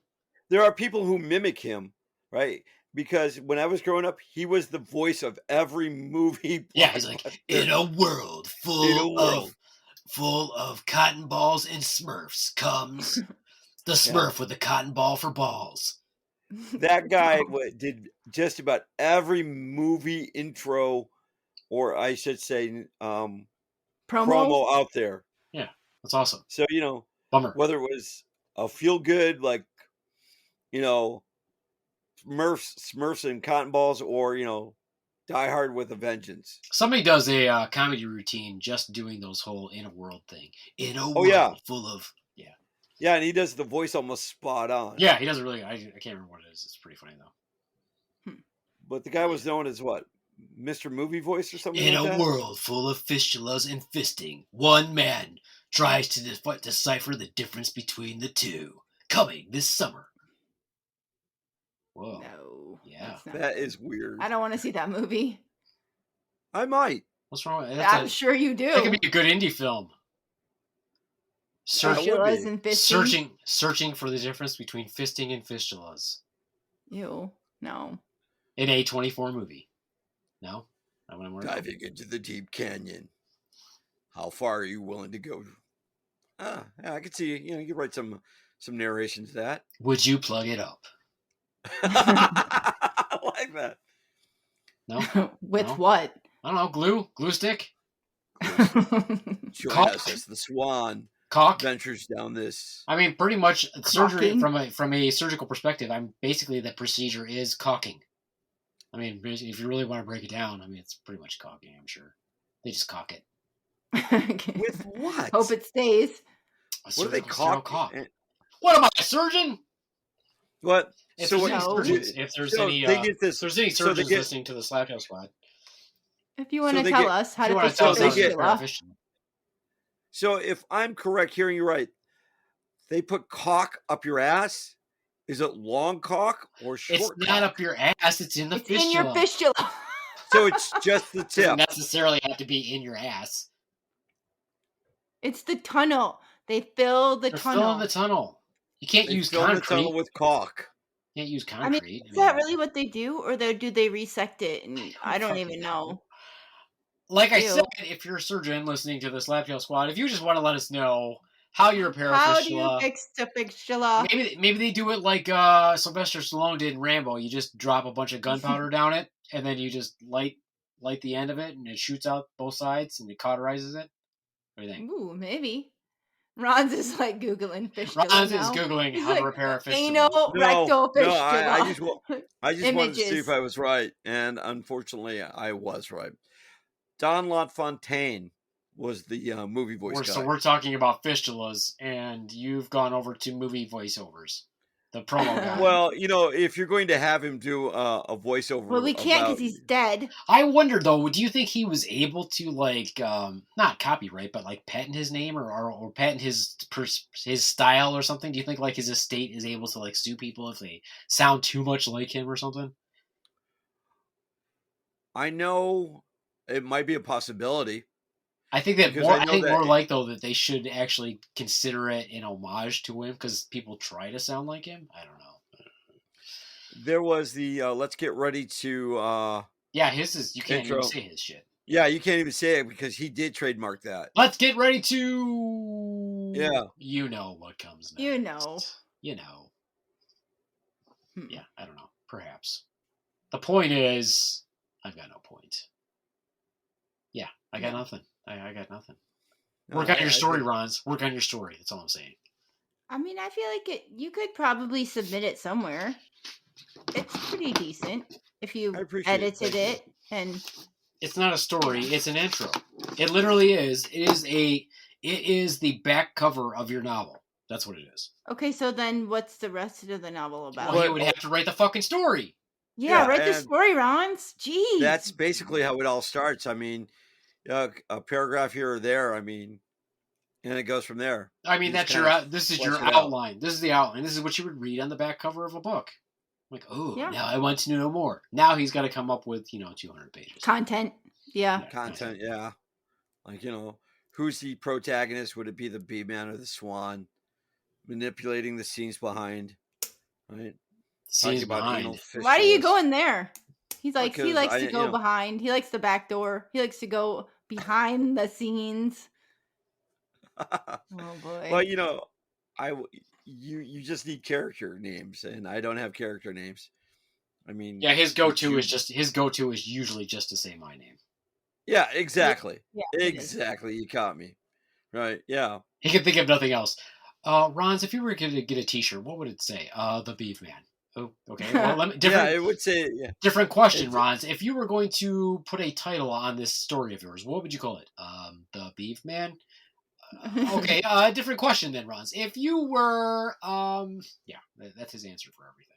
There are people who mimic him, right? Because when I was growing up, he was the voice of every movie. Yeah, he's like, in a world full of cotton balls and Smurfs comes the Smurf with the cotton ball for balls. That guy did just about every movie intro, or I should say, promo out there. Yeah, that's awesome. So, bummer. Whether it was a feel good, like, Smurfs and cotton balls, or Die Hard with a Vengeance. Somebody does a comedy routine just doing those whole in a world thing. In a world full of yeah, and he does the voice almost spot on. Yeah, he does really. I can't remember what it is. It's pretty funny though. But the guy was known as what, Mr. Movie Voice or something. In like a world full of fistulas and fisting, one man tries to decipher the difference between the two. Coming this summer. Whoa. No. Yeah. That is weird. I don't want to see that movie. I might. What's wrong with it? I'm sure you do. It could be a good indie film. Fistulas and fisting. Searching for the difference between fisting and fistulas. Ew. No. In a 24 movie. No? Diving into the deep canyon. How far are you willing to go? Yeah, I could see, you could write some narration to that. Would you plug it up? I like that. No? With what? I don't know. Glue stick? Join us as the Swan Caulk ventures down this. I mean, pretty much surgery from a surgical perspective. Basically the procedure is caulking. I mean, if you really want to break it down, it's pretty much caulking. I'm sure they just caulk it. With what? Hope it stays. What do they caulk? What am I, a surgeon? What? If there's any surgeons listening to the Slaptail Squad, if you want to tell us how to fix your fistula. So if I'm correct, hearing you right, they put caulk up your ass. Is it long caulk or short? It's not up your ass. It's in the fistula. In your fistula. So it's just the tip. It doesn't necessarily have to be in your ass. It's the tunnel. They fill the tunnel. Filling the tunnel. You can't use concrete. The tunnel with caulk. You can't use concrete. Is that really what they do, or do they resect it? And I don't even know. Like I said, if you're a surgeon listening to the Slaptail Squad, if you just want to let us know how you repair a fistula. How do you fix the fistula? Maybe they do it like Sylvester Stallone did in Rambo. You just drop a bunch of gunpowder down it, and then you just light the end of it, and it shoots out both sides, and it cauterizes it. What do you think? Ooh, maybe. Ronz is like Googling fistula. Ronz is now. Googling He's how to like, repair a fistula. anal rectal fistula. I just wanted to see if I was right, and unfortunately, I was right. Don LaFontaine was the movie voice guy. So we're talking about fistulas, and you've gone over to movie voiceovers. The promo guy. Well, if you're going to have him do a voiceover, well, we can't because he's dead. I wonder though. Do you think he was able to not copyright, but like patent his name or patent his style or something? Do you think like his estate is able to like sue people if they sound too much like him or something? I know it might be a possibility. I think that more like though that they should actually consider it an homage to him because people try to sound like him. I don't know. There was the let's get ready to his is you can't even say his shit. Yeah, you can't even say it because he did trademark that. Let's get ready to you know what comes next. You know. Yeah, I don't know. Perhaps. The point is I've got no point. Yeah, I got nothing. I got nothing. Work on your story, Ronz. Work on your story. That's all I'm saying. I mean, I feel like you could probably submit it somewhere. It's pretty decent if you edited it and. It's not a story. It's an intro. It literally is. It is the back cover of your novel. That's what it is. Okay, so then what's the rest of the novel about? Well, he would have to write the fucking story. Yeah, write the story, Ronz. Jeez. That's basically how it all starts. I mean. A paragraph here or there. I mean, and it goes from there. I mean, this is your outline. This is the outline. This is what you would read on the back cover of a book. Like, now I want to know more. Now he's got to come up with 200 pages. Content. Yeah. Content. Yeah. Like who's the protagonist? Would it be the Beaveman or the Swan? Manipulating the scenes behind. Right. Scenes behind. Why are you going there? He's like he likes to go behind. He likes the back door. He likes to go behind the scenes. Oh boy. Well, you just need character names, and I don't have character names. I mean, his go-to is usually just to say my name. Yeah, exactly. Yeah, exactly. You caught me. Right? Yeah. He can think of nothing else. Ronz, if you were going to get a T-shirt, what would it say? The Beaveman. Oh, okay. Well, it would say different question, Ronz. If you were going to put a title on this story of yours, what would you call it? The Beaveman. Okay. Different question then, Ronz. If you were, that's his answer for everything.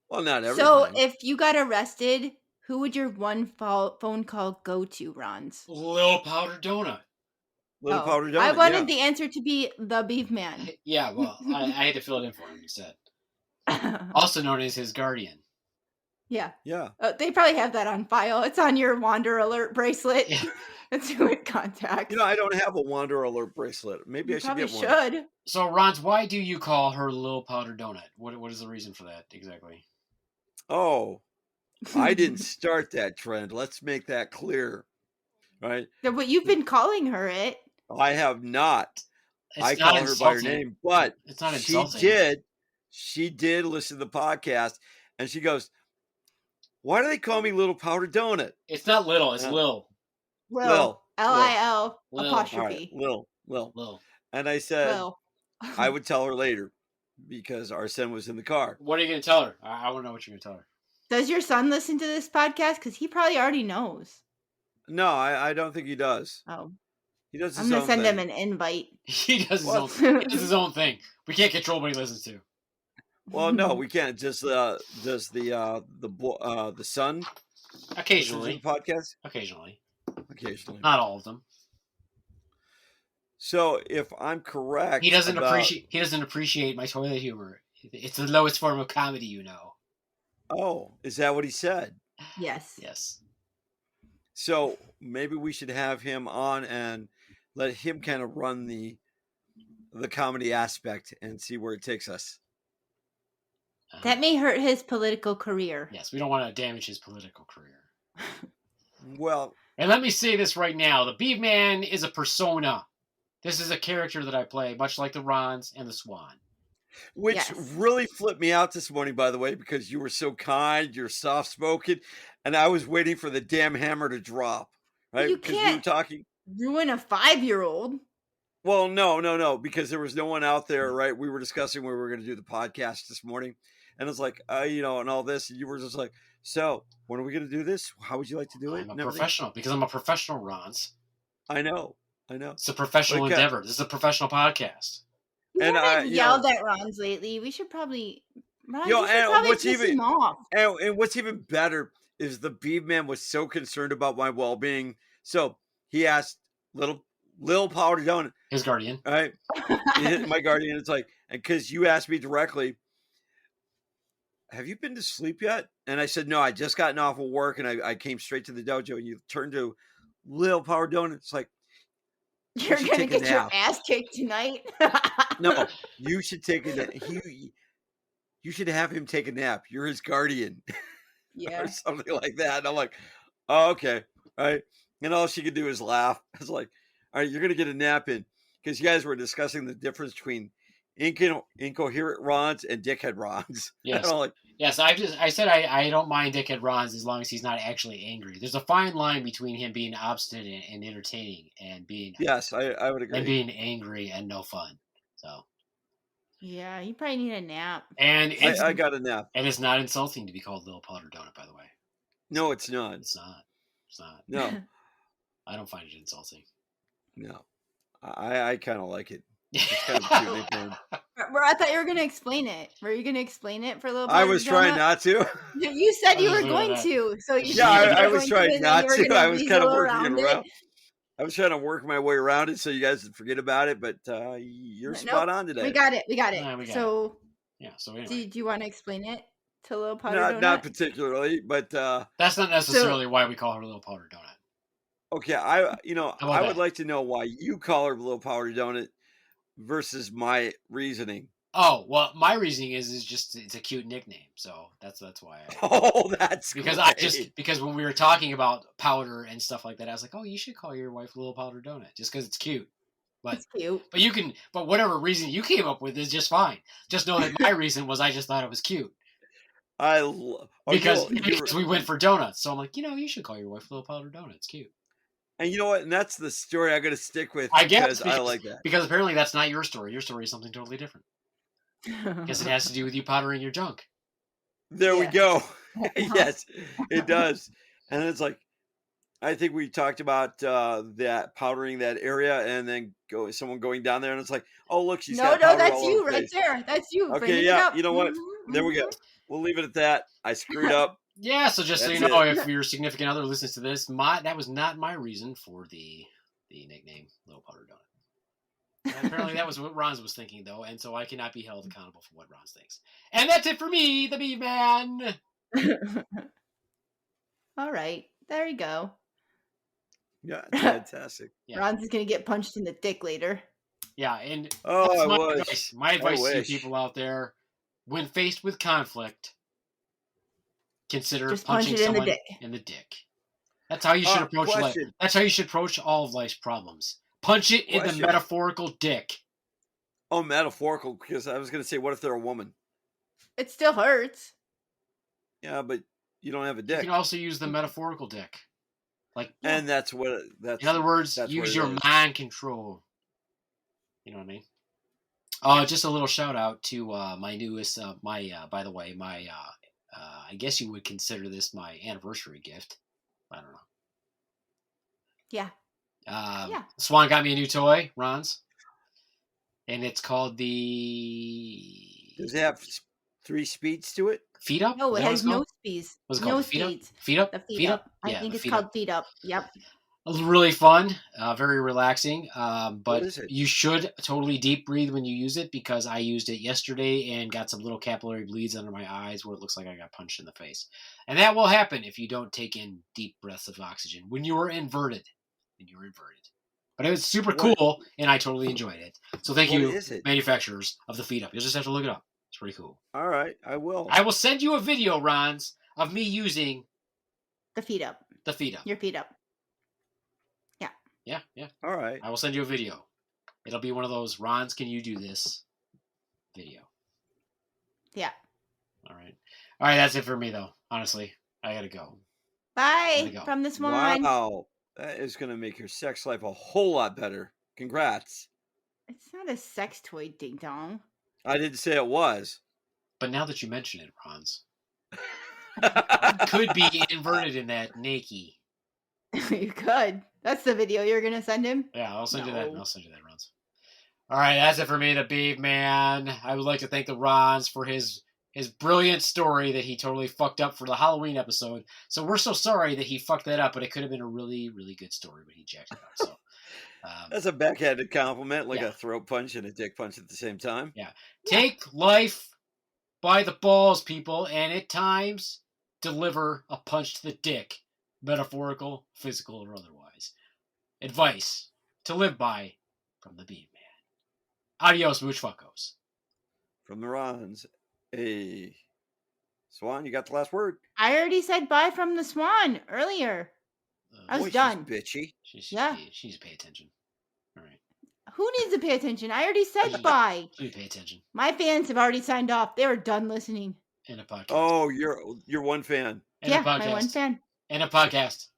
Well, not everything. So, if you got arrested, who would your one phone call go to, Ronz? Little Powder Donut. Powder Donut. I wanted the answer to be the Beaveman. Yeah. Well, I had to fill it in for him instead. Also known as his guardian. Yeah. Yeah. They probably have that on file. It's on your Wander Alert bracelet. Yeah. That's who it contacts. I don't have a Wander Alert bracelet. Maybe I should get one. Should. So, Ronz, why do you call her Little Powder Donut? What is the reason for that exactly? Oh, I didn't start that trend. Let's make that clear. Right? But you've been calling her it. I have not. I call her by her name, but it's not insulting. She did listen to the podcast, and she goes, "Why do they call me Little Powder Donut?" It's not little. It's Lil. Lil. L-I-L apostrophe. Right. Lil. And I said, I would tell her later because our son was in the car. What are you going to tell her? I want to know what you're going to tell her. Does your son listen to this podcast? Because he probably already knows. No, I don't think he does. Oh. He does his I'm going to send him an invite. He does his own thing. We can't control what he listens to. Well, no, we can't. Does the son occasionally podcast? Occasionally. Not all of them. So, if I'm correct, he doesn't appreciate my toilet humor. It's the lowest form of comedy, Oh, is that what he said? Yes. So maybe we should have him on and let him kind of run the comedy aspect and see where it takes us. That may hurt his political career. Yes, we don't want to damage his political career. Well, and let me say this right now. The Beaveman is a persona. This is a character that I play, much like the Ronz and the Swan. Which really flipped me out this morning, by the way, because you were so kind, you're soft-spoken, and I was waiting for the damn hammer to drop. Right? You can't ruin a 5-year-old. Well, no, because there was no one out there, right? We were discussing where we were going to do the podcast this morning, and it's like, and all this, and you were just like, so when are we going to do this? How would you like to do it? I'm a professional because I'm a professional, Ronz. I know. It's a professional endeavor. This is a professional podcast. We haven't yelled at Ronz lately. We should probably. And what's even better is the Beaveman was so concerned about my well-being, so he asked Lil Powder Donut, his guardian, right? My guardian. It's like, and because you asked me directly, have you been to sleep yet? And I said, no, I just gotten off of work and I came straight to the dojo. And you turned to Lil Powder Donut. It's like, you're going to get your ass kicked tonight. No, you should take a nap. You should have him take a nap. You're his guardian. Yeah. Or something like that. And I'm like, oh, okay. All right. And all she could do is laugh. I was like, all right, you're going to get a nap in. Because you guys were discussing the difference between incoherent Ronz and dickhead Ronz. Yes. And I'm like, yes, I said I don't mind dickhead Ronz as long as he's not actually angry. There's a fine line between him being obstinate and entertaining and being I would agree. And being angry and no fun. So yeah, you probably need a nap. And I got a nap. And it's not insulting to be called Little Powder Donut, by the way. No, it's not. It's not. No. I don't find it insulting. No. I kind of like it. It's kind of a cute nickname. I thought you were going to explain it. Were you going to explain it for a little bit? I was trying not to. You said you were going to. So I was trying not to. I was kind of working it around. I was trying to work my way around it so you guys would forget about it, but you're spot on today. We got it. So anyway. Do you want to explain it to Little Powder Donut? Not particularly, but that's not necessarily why we call her Little Powder Donut. Okay, I would like to know why you call her Little Powder Donut versus my reasoning. Oh, well, my reasoning is just it's a cute nickname, so that's why. That's because great. because when we were talking about powder and stuff like that, I was like, oh, you should call your wife Little Powder Donut just because it's cute. But it's cute. But whatever reason you came up with is just fine. Just know that my reason was I just thought it was cute. Because we went for donuts, so I'm like, you should call your wife Little Powder Donut. It's cute. And you know what? And that's the story I'm going to stick with. I guess because I like that. Because apparently that's not your story. Your story is something totally different. Because it has to do with you powdering your junk. There we go. Yes, it does. And it's like, I think we talked about that powdering that area, and then someone going down there, and it's like, oh look, she's got powder that's all you over right there. That's you. Okay, yeah. You know what? There we go. We'll leave it at that. I screwed up. Yeah, so just That's so you know, it. if your significant other listens to this, that was not my reason for the nickname Little Powder Donut. And apparently that was what Ronz was thinking, though, and so I cannot be held accountable for what Ronz thinks. And that's it for me, the Beaveman. All right, there you go. Yeah, fantastic. Yeah. Ronz is going to get punched in the dick later. Yeah, and I my advice to you wish. people out there, when faced with conflict, consider Just punching punch it someone in the dick. That's how you should approach life. Question. That's how you should approach all of life's problems. Punch it in the metaphorical dick. Oh, metaphorical, because I was going to say, what if they're a woman? It still hurts. Yeah, but you don't have a You dick. can also use the metaphorical dick. And that's what... in other words, use your mind control. You know what I mean? Just a little shout out to my newest, by the way, I guess you would consider this my anniversary gift. I don't know. Yeah. Swan got me a new toy, Ronz. And it's called the... Does it have 3 speeds to it? Feet Up? No, it has no speeds. What's it no called? speeds. Feet Up? The Feet Up. I think it's called Feet Up. Yep. It was really fun, very relaxing, What but is it? you should totally deep breathe when you use it because I used it yesterday and got some little capillary bleeds under my eyes where it looks like I got punched in the face. And that will happen if you don't take in deep breaths of oxygen when you are inverted. But it was super cool, and I totally enjoyed it. So thank you, manufacturers of the Feet Up. You'll just have to look it up. It's pretty cool. All right, I will. I will send you a video, Ronz, of me using the Feet Up. The Feet Up. Your Feet Up. Yeah. All right. I will send you a video. It'll be one of those, Ronz, can you do this video? Yeah. All right, that's it for me, though. Honestly, I gotta go. Bye from the Swan. Wow. That is going to make your sex life a whole lot better. Congrats. It's not a sex toy, ding dong. I didn't say it was. But now that you mention it, Ronz, could be inverted in that naked. You could. That's the video you're gonna send him? Yeah, I'll send you that. Ronz. All right, that's it for me, the Beaveman. I would like to thank the Ronz for his brilliant story that he totally fucked up for the Halloween episode. So we're so sorry that he fucked that up, but it could have been a really, really good story, but he jacked it up. So that's a backhanded compliment, like a throat punch and a dick punch at the same time. Yeah. Take life by the balls, people, and at times deliver a punch to the dick, metaphorical, physical, or otherwise. Advice to live by from the Beaveman. Adios, mooch fuckos. From the Ronz. Hey, Swan, you got the last word. I already said bye from the Swan earlier. I was done. She's bitchy. She needs to pay attention. All right. Who needs to pay attention? I already said bye. You pay attention. My fans have already signed off. They were done listening. In a podcast. Oh, you're one fan. My one fan. In a podcast.